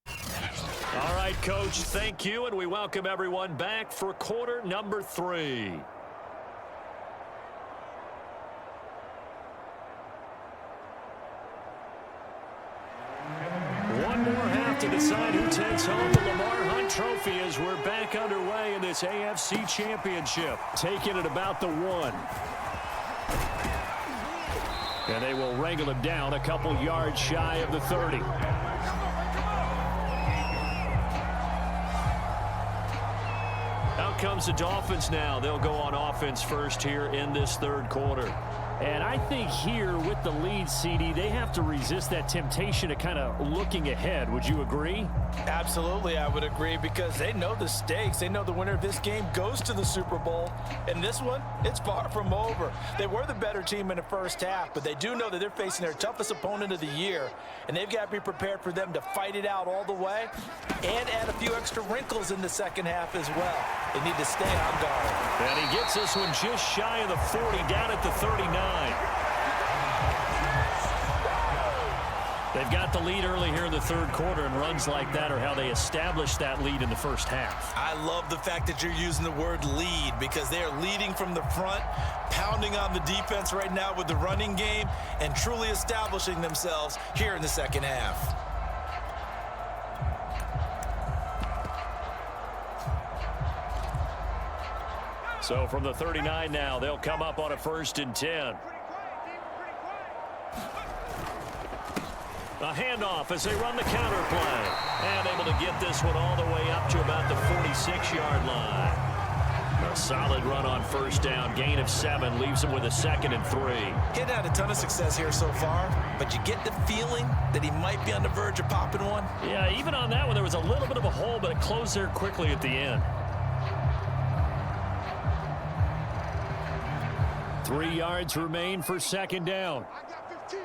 All right, Coach, thank you, and we welcome everyone back for quarter number 3. One more half to decide who takes home the Lamar Hunt Trophy as we're back underway in this AFC Championship. Taking it about the 1. And they will wrangle him down a couple yards shy of the 30. Out comes the Dolphins now. They'll go on offense first here in this third quarter. And I think here with the lead, CD, they have to resist that temptation to kind of looking ahead. Would you agree? Absolutely, I would agree, because they know the stakes. They know the winner of this game goes to the Super Bowl. And this one, it's far from over. They were the better team in the first half, but they do know that they're facing their toughest opponent of the year. And they've got to be prepared for them to fight it out all the way and add a few extra wrinkles in the second half as well. They need to stay on guard. And he gets this one just shy of the 40, down at the 39. They've got the lead early here in the third quarter, and runs like that are how they established that lead in the first half. I love the fact that you're using the word lead, because they are leading from the front, pounding on the defense right now with the running game, and truly establishing themselves here in the second half. So from the 39 now, they'll come up on a 1st and 10. A handoff as they run the counter play. And able to get this one all the way up to about the 46-yard line. A solid run on 1st down. Gain of 7 leaves them with a 2nd and 3. He hadn't had a ton of success here so far, but you get the feeling that he might be on the verge of popping one. Yeah, even on that one, there was a little bit of a hole, but it closed there quickly at the end. 3 yards remain for 2nd down. I got 15.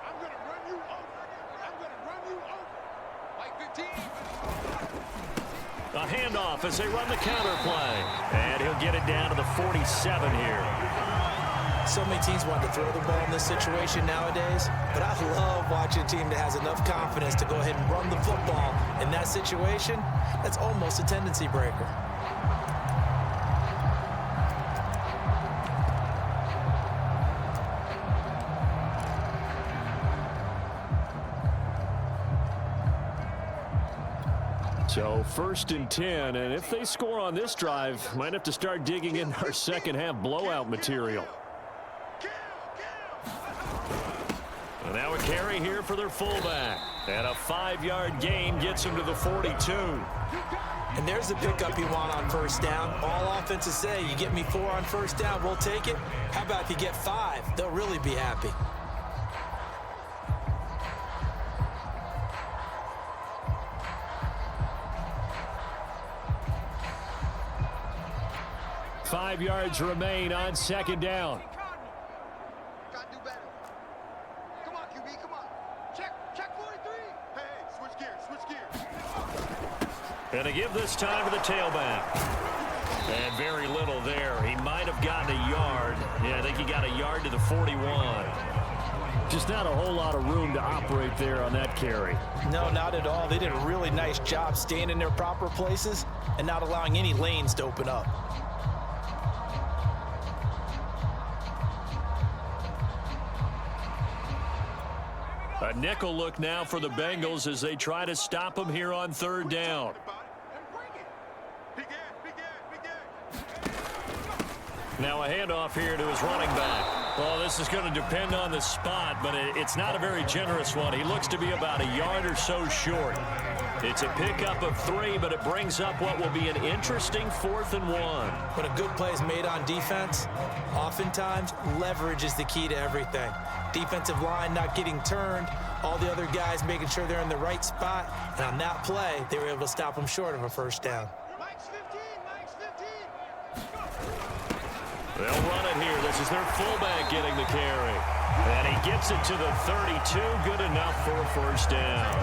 I'm going to run you over. I'm going to run you over. Like 15. A handoff as they run the counter play. And he'll get it down to the 47 here. So many teams want to throw the ball in this situation nowadays, but I love watching a team that has enough confidence to go ahead and run the football. In that situation, that's almost a tendency breaker. So 1st and 10, and if they score on this drive, might have to start digging in our second half blowout material. And now a carry here for their fullback. And a 5-yard gain gets him to the 42. And there's the pickup you want on 1st down. All offenses say, you get me 4 on 1st down, we'll take it. How about if you get 5? They'll really be happy. Five yards remain on 2nd down. Got to do better. Come on, QB, come on. Check 43. Hey, switch gears. And to give this time to the tailback. And very little there. He might have gotten a yard. Yeah, I think he got a yard to the 41. Just not a whole lot of room to operate there on that carry. No, not at all. They did a really nice job staying in their proper places and not allowing any lanes to open up. A nickel look now for the Bengals as they try to stop him here on 3rd down. Now a handoff here to his running back. Well, this is going to depend on the spot, but it's not a very generous one. He looks to be about a yard or so short. It's a pickup of 3, but it brings up what will be an interesting 4th and 1. When a good play is made on defense, oftentimes leverage is the key to everything. Defensive line not getting turned, all the other guys making sure they're in the right spot, and on that play, they were able to stop them short of a 1st down. They'll run it here. This is their fullback getting the carry. And he gets it to the 32. Good enough for a first down.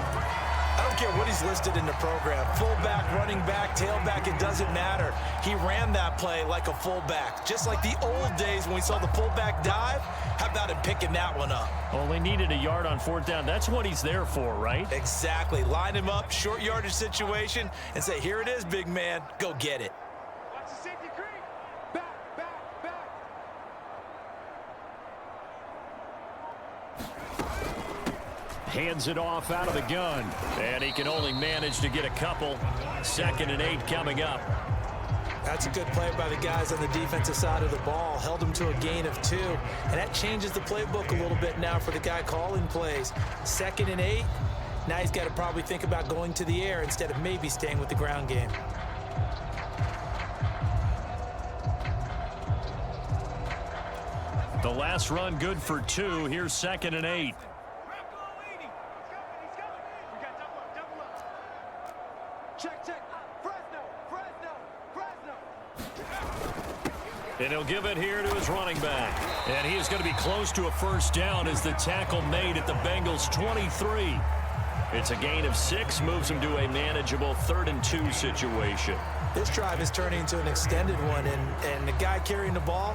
I don't care what he's listed in the program. Fullback, running back, tailback, it doesn't matter. He ran that play like a fullback. Just like the old days when we saw the fullback dive. How about him picking that one up? Only needed a yard on fourth down. That's what he's there for, right? Exactly. Line him up, short yardage situation, and say, here it is, big man. Go get it. Watch the safety creep. Back, back, back. Hands it off out of the gun. And he can only manage to get a couple. 2nd and 8 coming up. That's a good play by the guys on the defensive side of the ball. Held him to a gain of 2. And that changes the playbook a little bit now for the guy calling plays. 2nd and 8. Now he's got to probably think about going to the air instead of maybe staying with the ground game. The last run good for 2. Here's 2nd and 8. And he'll give it here to his running back. And he is going to be close to a first down as the tackle made at the Bengals 23. It's a gain of 6, moves him to a manageable 3rd and 2 situation. This drive is turning into an extended one, and the guy carrying the ball,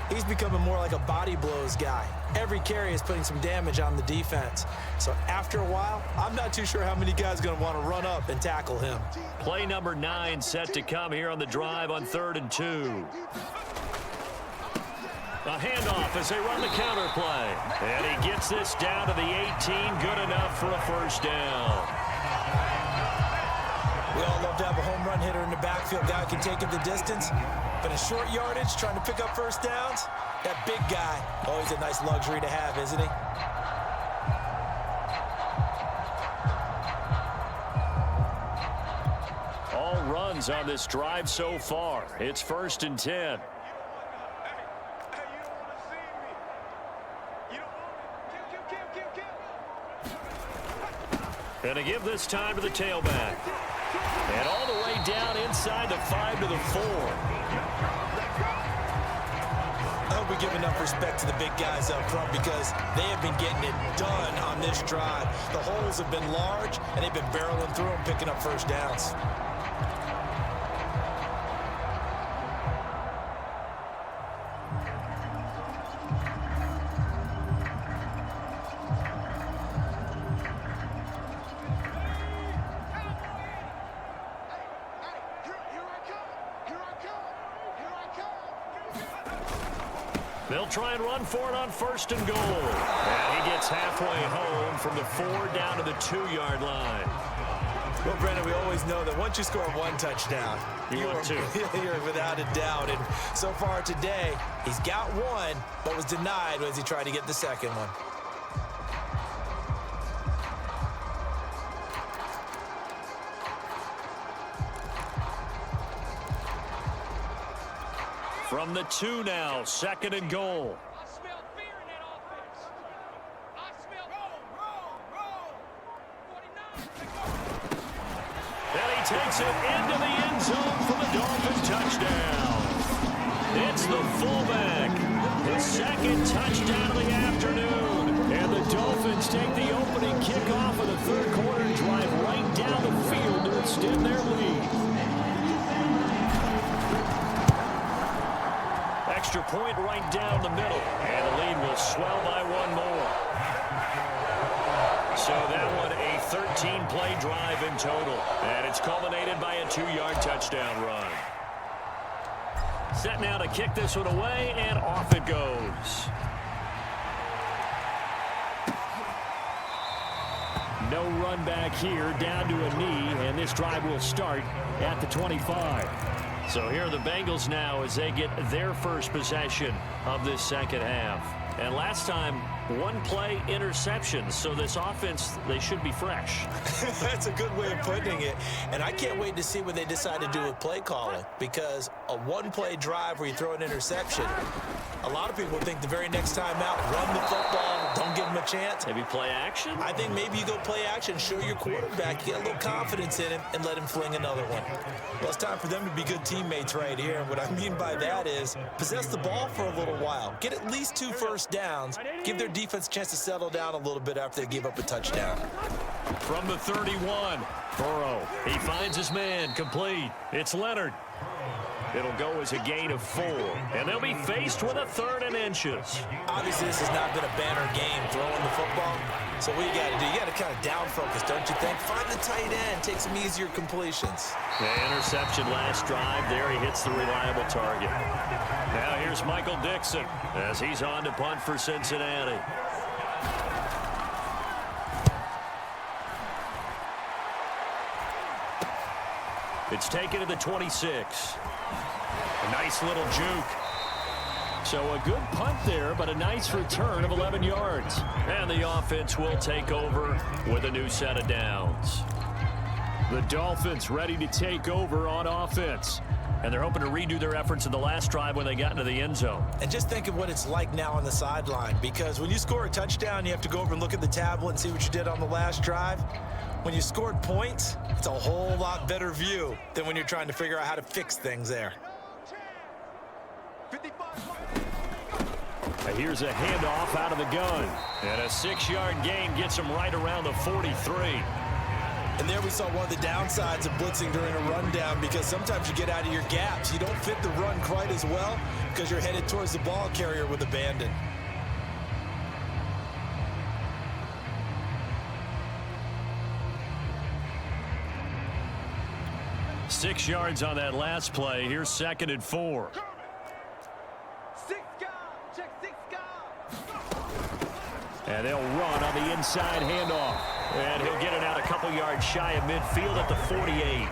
he's becoming more like a body blows guy. Every carry is putting some damage on the defense. So after a while, I'm not too sure how many guys are going to want to run up and tackle him. Play number 9 set to come here on the drive on 3rd and 2. A handoff as they run the counter play. And he gets this down to the 18. Good enough for a first down. We all love to have a home run hitter in the backfield. Guy can take it the distance. But in short yardage, trying to pick up first downs, that big guy, always a nice luxury to have, isn't he? All runs on this drive so far. It's 1st and 10. And to give this time to the tailback. And all the way down inside the 5 to the 4. I hope we give enough respect to the big guys up front because they have been getting it done on this drive. The holes have been large, and they've been barreling through them, picking up first downs. They'll try and run for it on 1st and goal. And he gets halfway home from the 4 down to the 2-yard line. Well, Brendan, we always know that once you score 1 touchdown, you're without a doubt. And so far today, he's got 1, but was denied as he tried to get the second one. From the 2 now, 2nd and goal. I smell fear in that offense. I smell roll. 49. And he takes it into the end zone for the Dolphin touchdown. It's the fullback. His 2nd touchdown of the afternoon. And the Dolphins take the opening kickoff of the 3rd quarter and drive right down the field to extend their lead. Extra point right down the middle. And the lead will swell by 1 more. So that one a 13-play drive in total. And it's culminated by a 2-yard touchdown run. Set now to kick this one away, and off it goes. No run back here, down to a knee, and this drive will start at the 25. So here are the Bengals now as they get their first possession of this second half. And last time, 1 play interception. So this offense, they should be fresh. That's a good way of putting it. And I can't wait to see what they decide to do with play calling, because a 1-play drive where you throw an interception, a lot of people think the very next time out, run the football, don't and give him a chance. Maybe play action? I think maybe you go play action, show your quarterback, get a little confidence in him, and let him fling another one. Well, it's time for them to be good teammates right here. And what I mean by that is possess the ball for a little while. Get at least 2 first downs. Give their defense a chance to settle down a little bit after they give up a touchdown. From the 31, Burrow. He finds his man, complete. It's Leonard. It'll go as a gain of 4, and they'll be faced with a 3rd and inches. Obviously, this has not been a banner game throwing the football. So what you got to do, you got to kind of down focus, don't you think? Find the tight end, take some easier completions. The interception last drive. There he hits the reliable target. Now here's Michael Dixon as he's on to punt for Cincinnati. It's taken to the 26. A nice little juke. So a good punt there, but a nice return of 11 yards. And the offense will take over with a new set of downs. The Dolphins ready to take over on offense. And they're hoping to redo their efforts in the last drive when they got into the end zone. And just think of what it's like now on the sideline, because when you score a touchdown, you have to go over and look at the tablet and see what you did on the last drive. When you scored points, it's a whole lot better view than when you're trying to figure out how to fix things there. Here's a handoff out of the gun. And a 6-yard gain gets him right around the 43. And there we saw one of the downsides of blitzing during a rundown, because sometimes you get out of your gaps. You don't fit the run quite as well because you're headed towards the ball carrier with abandon. Six yards on that last play. Here's 2nd and 4. And they'll run on the inside handoff. And he'll get it out a couple yards shy of midfield at the 48.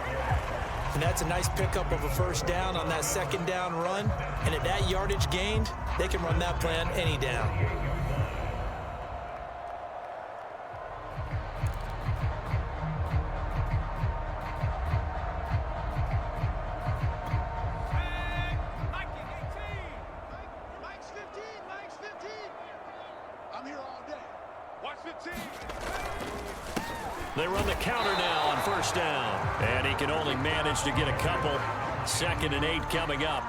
And that's a nice pickup of a first down on that 2nd down run. And at that yardage gained, they can run that plan any down. They run the counter now on 1st down. And he can only manage to get a couple. 2nd and 8 coming up.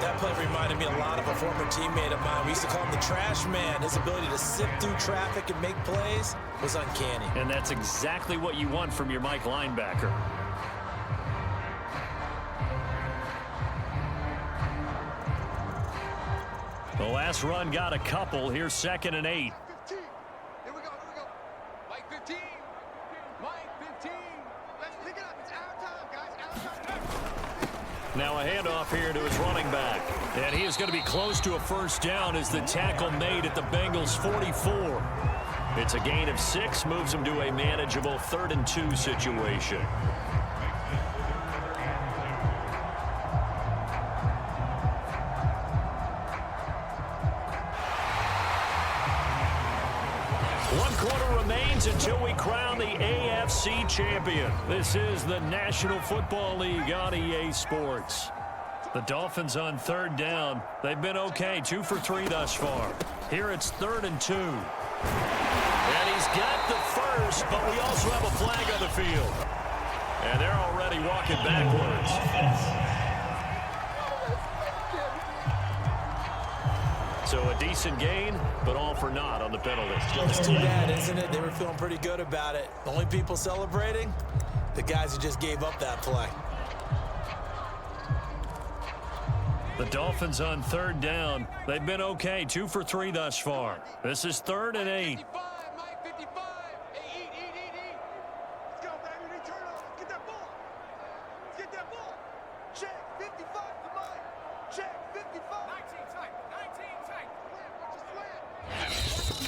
That play reminded me a lot of a former teammate of mine. We used to call him the trash man. His ability to sift through traffic and make plays was uncanny. And that's exactly what you want from your Mike linebacker. The last run got a couple. Here's 2nd and 8. Now a handoff here to his running back. And he is going to be close to a first down as the tackle made at the Bengals 44. It's a gain of 6, moves him to a manageable 3rd and 2 situation. One quarter remains until we crown the AFC champion. This is the National Football League on EA Sports. The Dolphins on 3rd down. They've been okay, 2 for 3 thus far. Here it's 3rd and 2. And he's got the first, but we also have a flag on the field. And they're already walking backwards. So a decent gain, but all for naught on the penalty. It's too bad, isn't it? They were feeling pretty good about it. The only people celebrating, the guys who just gave up that play. The Dolphins on 3rd down. They've been okay, 2 for 3 thus far. This is 3rd and 8.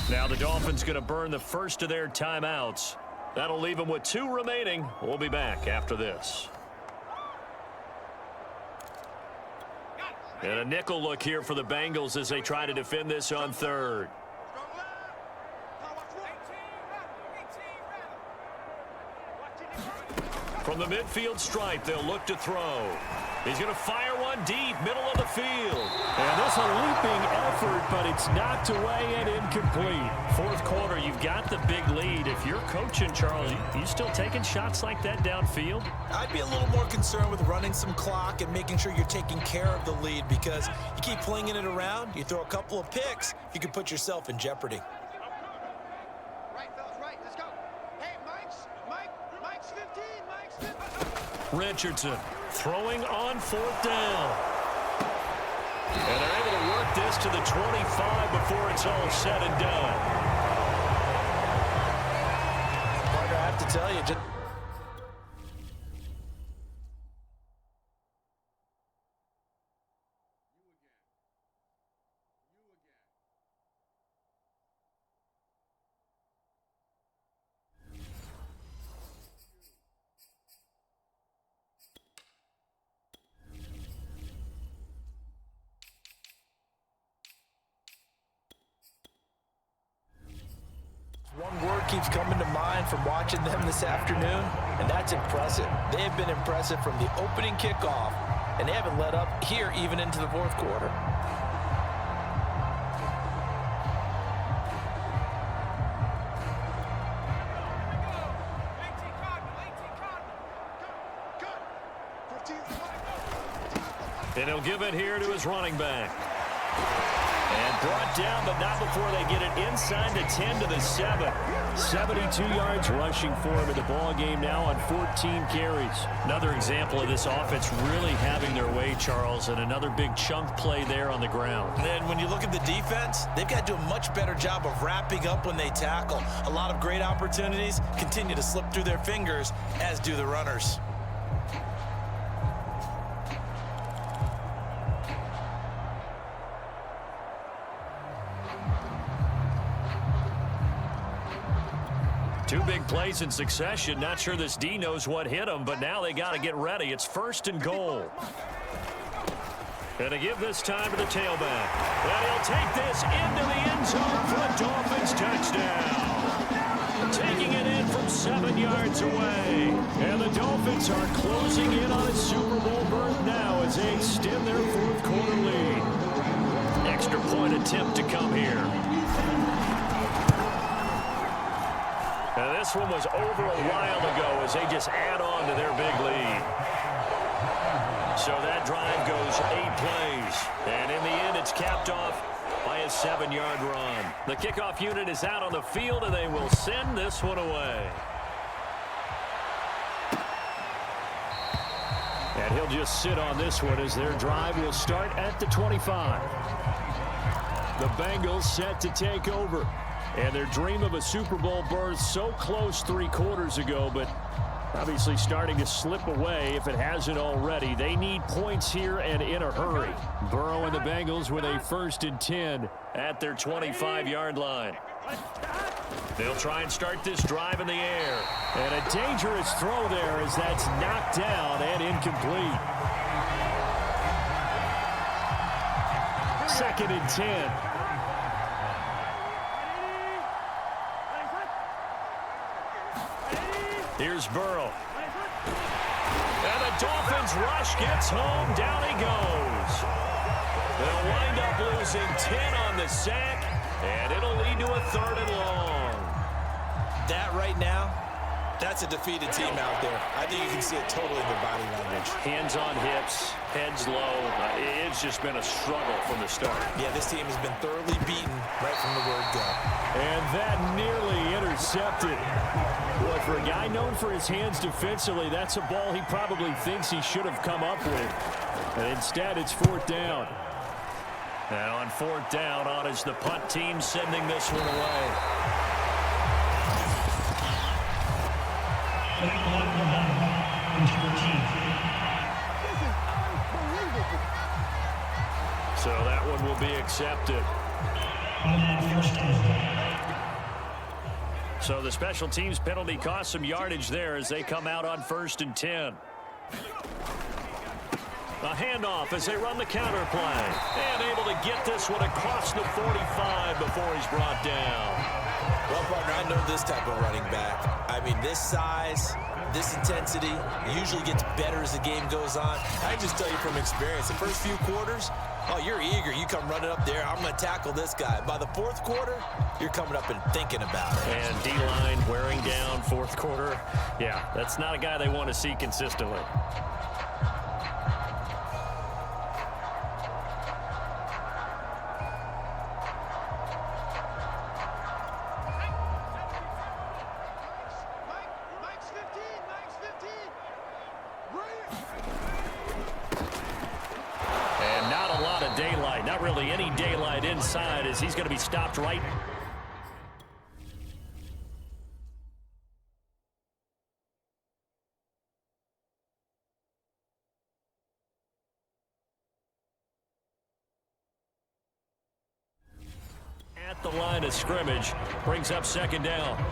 Now the Dolphins going to burn the first of their timeouts. That'll leave them with 2 remaining. We'll be back after this. And a nickel look here for the Bengals as they try to defend this on 3rd. From the midfield stripe, they'll look to throw. He's going to fire one deep, middle of the field. And this a leaping effort, but it's knocked away and incomplete. Fourth quarter, you've got the big lead. If you're coaching, Charles, you still taking shots like that downfield? I'd be a little more concerned with running some clock and making sure you're taking care of the lead, because you keep flinging it around, you throw a couple of picks, you can put yourself in jeopardy. Right, fellas, right. Let's go. Hey, Mike's 15. Mike's 15. Richardson throwing on fourth down. And they're able to work this to the 25 before it's all said and done. Partner, I have to tell you, just one word keeps coming to mind from watching them this afternoon, and that's impressive. They have been impressive from the opening kickoff, and they haven't let up here even into the fourth quarter. And he'll give it here to his running back. And brought down, but not before they get it inside the 10 to the 7. 72 yards rushing for him in the ball game now on 14 carries. Another example of this offense really having their way, Charles, and another big chunk play there on the ground. And then when you look at the defense, they've got to do a much better job of wrapping up when they tackle. A lot of great opportunities continue to slip through their fingers, as do the runners. Two big plays in succession. Not sure this D knows what hit him, but now they got to get ready. It's first and goal. And to give this time to the tailback. And he'll take this into the end zone for a Dolphins touchdown. Taking it in from 7 yards away. And the Dolphins are closing in on a Super Bowl berth now as they extend their fourth quarter lead. Extra point attempt to come here. And this one was over a while ago as they just add on to their big lead. So that drive goes 8 plays. And in the end, it's capped off by a 7-yard run. The kickoff unit is out on the field, and they will send this one away. And he'll just sit on this one as their drive will start at the 25. The Bengals set to take over. And their dream of a Super Bowl berth so close 3 quarters ago, but obviously starting to slip away if it hasn't already. They need points here and in a hurry. Burrow and the Bengals with a 1st and 10 at their 25-yard line. They'll try and start this drive in the air. And a dangerous throw there as that's knocked down and incomplete. 2nd and 10. Here's Burrow. And the Dolphins rush gets home. Down he goes. They'll wind up losing 10 on the sack, and it'll lead to a 3rd and long. That right now, that's a defeated team out there. I think you can see it totally in their body language. Hands on hips, heads low. It's just been a struggle from the start. Yeah, this team has been thoroughly beaten right from the word go. And that nearly intercepted. Boy, for a guy known for his hands defensively, that's a ball he probably thinks he should have come up with. And instead, it's 4th down. And on 4th down, on is the punt team sending this one away. So that one will be accepted. So the special teams penalty cost some yardage there as they come out on 1st and 10. A handoff as they run the counter play. And able to get this one across the 45 before he's brought down. Well, partner, I know this type of running back. I mean, this size, this intensity usually gets better as the game goes on. I can just tell you from experience, the first few quarters, oh, you're eager. You come running up there, I'm going to tackle this guy. By the fourth quarter, you're coming up and thinking about it. And D-line wearing down fourth quarter. Yeah, that's not a guy they want to see consistently. Not really any daylight inside as he's going to be stopped right. At the line of scrimmage, brings up second down.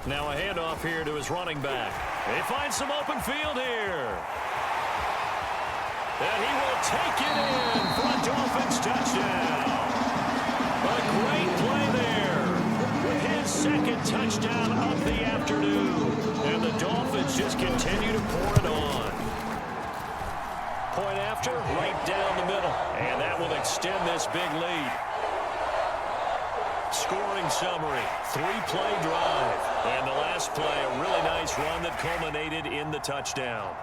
Now a handoff here to his running back. They find some open field here. And he will take it in for a Dolphins touchdown. A great play there with his second touchdown of the afternoon. And the Dolphins just continue to pour it on. Point after, right down the middle. And that will extend this big lead. Scoring summary, 3-play drive. And the last play, a really nice run that culminated in the touchdown.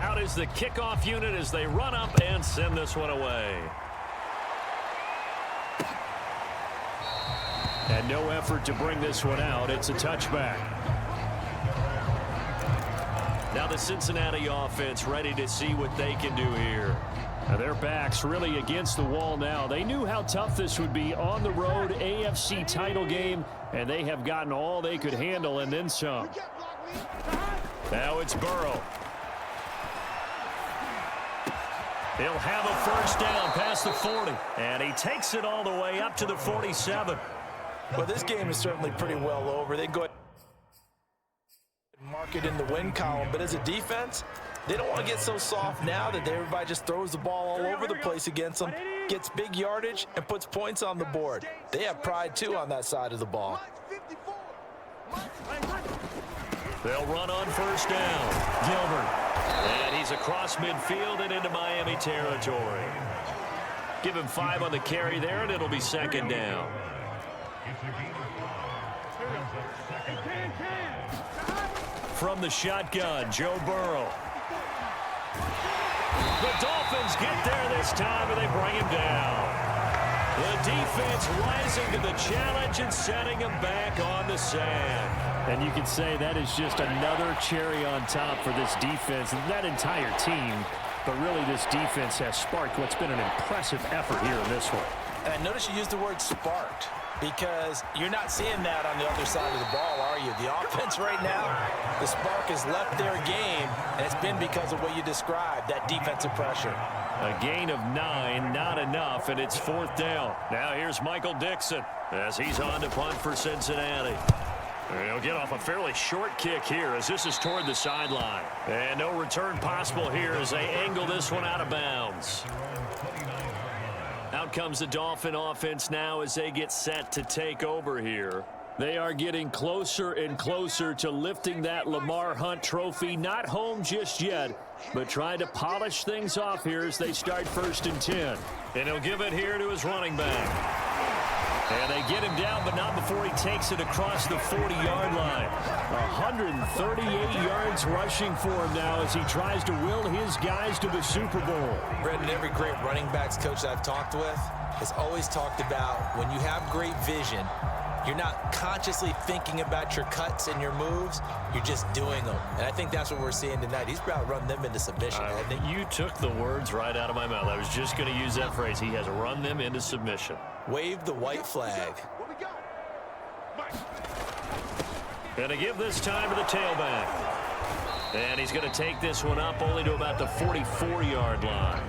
Out is the kickoff unit as they run up and send this one away. And no effort to bring this one out. It's a touchback. Now the Cincinnati offense ready to see what they can do here. Now their backs really against the wall now. They knew how tough this would be on the road, AFC title game, and they have gotten all they could handle and then some. Now it's Burrow. He'll have a first down past the 40, and he takes it all the way up to the 47. Well, this game is certainly pretty well over. They go mark it in the win column, but as a defense, they don't want to get so soft now that everybody just throws the ball all over the place against them, gets big yardage, and puts points on the board. They have pride, too, on that side of the ball. They'll run on first down. Gilbert. And he's across midfield and into Miami territory. Give him 5 on the carry there, and it'll be second down. From the shotgun, Joe Burrow. The Dolphins get there this time, and they bring him down. The defense rising to the challenge and setting him back on the sand. And you can say that is just another cherry on top for this defense and that entire team. But really, this defense has sparked what's been an impressive effort here in this one. And notice you used the word sparked, because you're not seeing that on the other side of the ball, are you? The offense right now, the spark has left their game, and it's been because of what you described, that defensive pressure. A gain of 9, not enough, and it's fourth down. Now here's Michael Dixon as he's on to punt for Cincinnati. He'll get off a fairly short kick here as this is toward the sideline. And no return possible here as they angle this one out of bounds. Out comes the Dolphin offense now as they get set to take over here. They are getting closer and closer to lifting that Lamar Hunt trophy. Not home just yet, but trying to polish things off here as they start 1st and 10. And he'll give it here to his running back. And they get him down, but not before he takes it across the 40-yard line. 138 yards rushing for him now as he tries to will his guys to the Super Bowl. Brendan, every great running backs coach I've talked with has always talked about when you have great vision, You're not consciously thinking about your cuts and your moves. You're just doing them. And I think that's what we're seeing tonight. He's about to run them into submission. You took the words right out of my mouth. I was just going to use that phrase. He has run them into submission. Wave the white flag. What we got? Mike. Going to give this time to the tailback. And he's going to take this one up only to about the 44-yard line.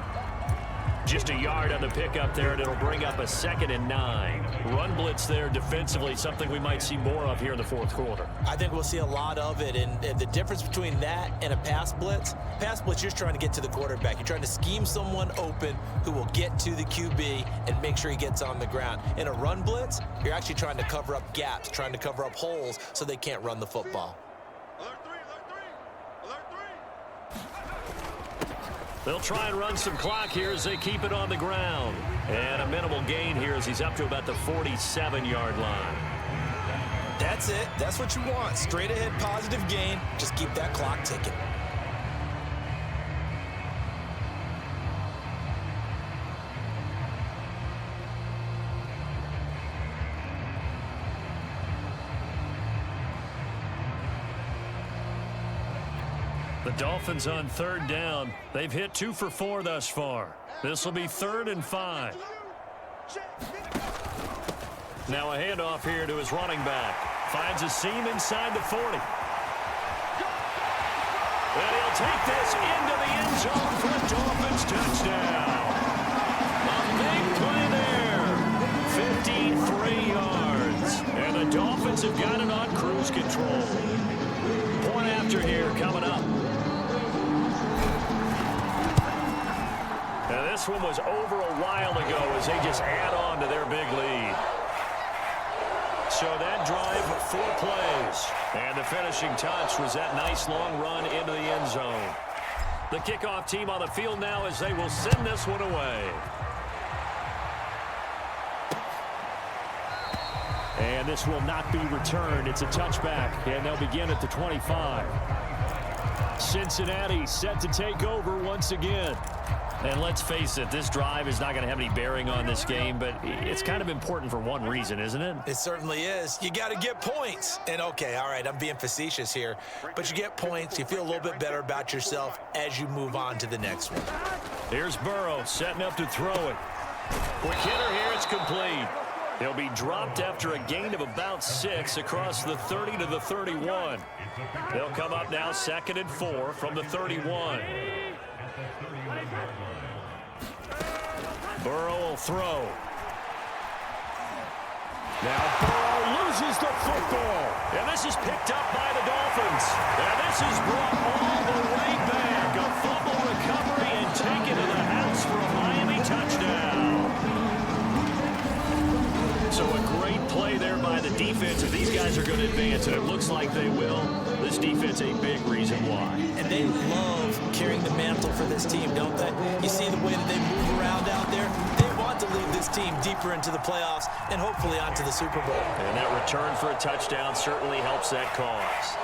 Just a yard on the pickup there, and it'll bring up a 2nd and 9. Run blitz there defensively, something we might see more of here in the fourth quarter. I think we'll see a lot of it, and the difference between that and a pass blitz, you're just trying to get to the quarterback. You're trying to scheme someone open who will get to the QB and make sure he gets on the ground. In a run blitz, you're actually trying to cover up gaps, trying to cover up holes so they can't run the football. They'll try and run some clock here as they keep it on the ground. And a minimal gain here as he's up to about the 47-yard line. That's it. That's what you want. Straight ahead positive gain. Just keep that clock ticking. The Dolphins on 3rd down. They've hit 2 for 4 thus far. This will be 3rd and 5. Now a handoff here to his running back. Finds a seam inside the 40. And he'll take this into the end zone for a Dolphins touchdown. A big play there. 53 yards. And the Dolphins have got it on cruise control. Point after here coming up. Now this one was over a while ago as they just add on to their big lead. So that drive, 4 plays. And the finishing touch was that nice long run into the end zone. The kickoff team on the field now as they will send this one away. And this will not be returned. It's a touchback, and they'll begin at the 25. Cincinnati set to take over once again. And let's face it, this drive is not going to have any bearing on this game, but it's kind of important for one reason, isn't it? It certainly is. You got to get points. And, okay, all right, I'm being facetious here, but you get points. You feel a little bit better about yourself as you move on to the next one. Here's Burrow setting up to throw it. Quick hitter here, it's complete. He'll be dropped after a gain of about 6 across the 30 to the 31. They'll come up now 2nd and 4 from the 31. Burrow will throw. Now Burrow loses the football. And this is picked up by the Dolphins. And this is brought all the way back. A fumble recovery and taken to the house for a Miami touchdown. So a great play there by the defense. If these guys are going to advance, and it looks like they will, this defense a big reason why. And they love carrying the mantle for this team, don't they? You see the way that they move around out there? They want to lead this team deeper into the playoffs and hopefully onto the Super Bowl. And that return for a touchdown certainly helps that cause.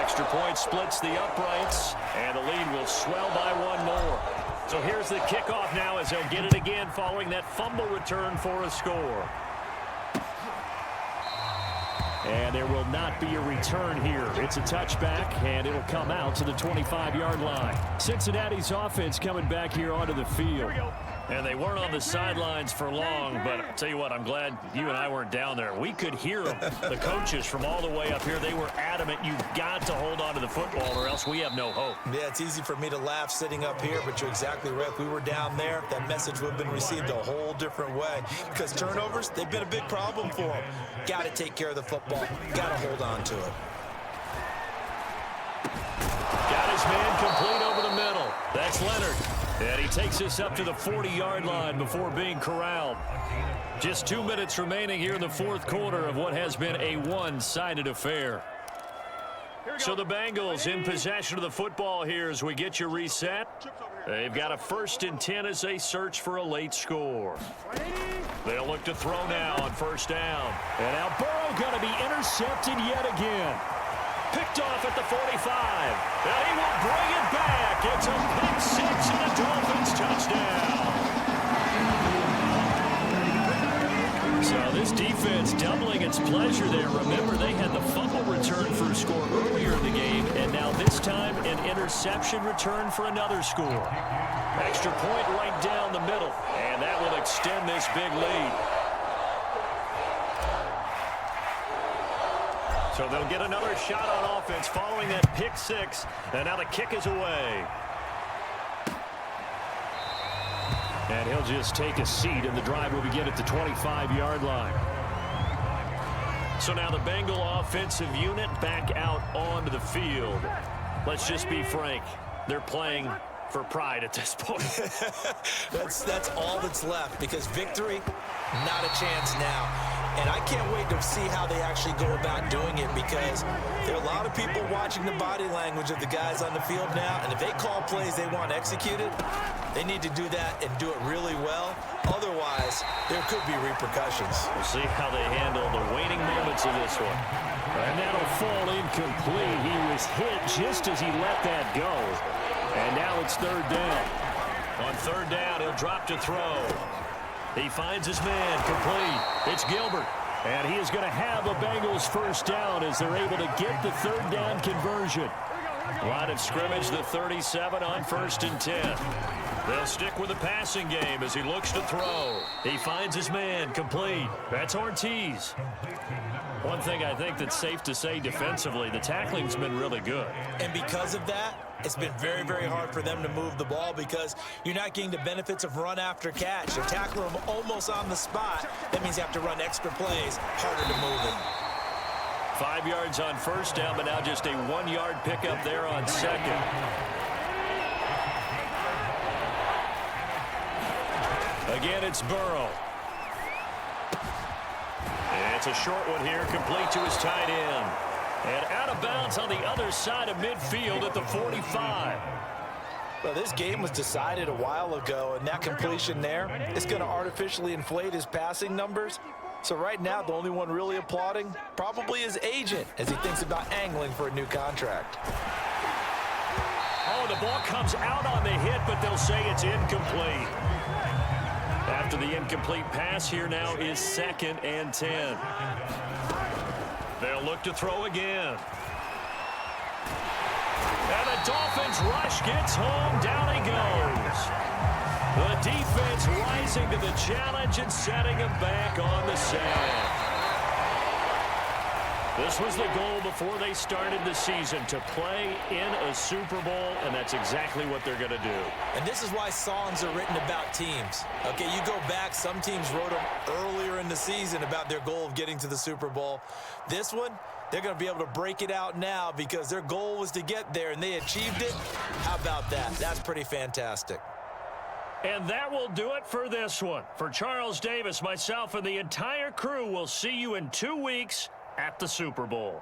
Extra point splits the uprights, and the lead will swell by 1 more. So here's the kickoff now as they'll get it again following that fumble return for a score. And there will not be a return here. It's a touchback, and it'll come out to the 25-yard line. Cincinnati's offense coming back here onto the field. And they weren't on the sidelines for long, but I'll tell you what, I'm glad you and I weren't down there. We could hear them. The coaches from all the way up here, they were adamant, you've got to hold on to the football or else we have no hope. Yeah, it's easy for me to laugh sitting up here, but you're exactly right. If we were down there, that message would have been received a whole different way. Because turnovers, they've been a big problem for them. Got to take care of the football. Got to hold on to it. Got his man complete over the middle. That's Leonard. And he takes us up to the 40-yard line before being corralled. Just 2 minutes remaining here in the fourth quarter of what has been a one-sided affair. So the Bengals in possession of the football here as we get you reset. They've got a 1st and 10 as they search for a late score. They'll look to throw now on 1st down. And now Burrow going to be intercepted yet again. Picked off at the 45. And he will bring it back. It's a pick 6 and a Dolphins touchdown. So this defense defense doubling its pleasure there. Remember, they had the fumble return for a score earlier in the game, and now this time an interception return for another score. Extra point right down the middle, and that will extend this big lead. So they'll get another shot on offense following that pick six, and now the kick is away. And he'll just take a seat, and the drive will begin at the 25-yard line. So now the Bengal offensive unit back out onto the field. Let's just be frank. They're playing for pride at this point. That's all that's left, because victory, not a chance now. And I can't wait to see how they actually go about doing it, because there are a lot of people watching the body language of the guys on the field now, and if they call plays they want executed, they need to do that and do it really well. Otherwise, there could be repercussions. We'll see how they handle the waning moments of this one. And that'll fall incomplete. He was hit just as he let that go. And now it's third down. On third down, he'll drop to throw. He finds his man, complete. It's Gilbert. And he is going to have a Bengals first down as they're able to get the third down conversion. Line of scrimmage, the 37 on 1st and 10. They'll stick with the passing game as he looks to throw. He finds his man, complete. That's Ortiz. One thing I think that's safe to say defensively, the tackling's been really good. And because of that, it's been very, very hard for them to move the ball, because you're not getting the benefits of run after catch. You're tackling them almost on the spot. That means you have to run extra plays, harder to move it. 5 yards on first down, but now just a 1-yard pickup there on second. Again, it's Burrow. It's a short one here, complete to his tight end. And out of bounds on the other side of midfield at the 45. Well, this game was decided a while ago, and that completion there is going to artificially inflate his passing numbers. So right now, the only one really applauding probably his agent as he thinks about angling for a new contract. Oh, the ball comes out on the hit, but they'll say it's incomplete. After the incomplete pass, here now is 2nd and 10. They'll look to throw again. And the Dolphins rush gets home. Down he goes. The defense rising to the challenge and setting him back on the sand. This was the goal before they started the season, to play in a Super Bowl, and that's exactly what they're going to do. And this is why songs are written about teams. Okay, you go back, some teams wrote them earlier in the season about their goal of getting to the Super Bowl. This one, they're going to be able to break it out now because their goal was to get there, and they achieved it. How about that? That's pretty fantastic. And that will do it for this one. For Charles Davis, myself, and the entire crew, we'll see you in 2 weeks at the Super Bowl.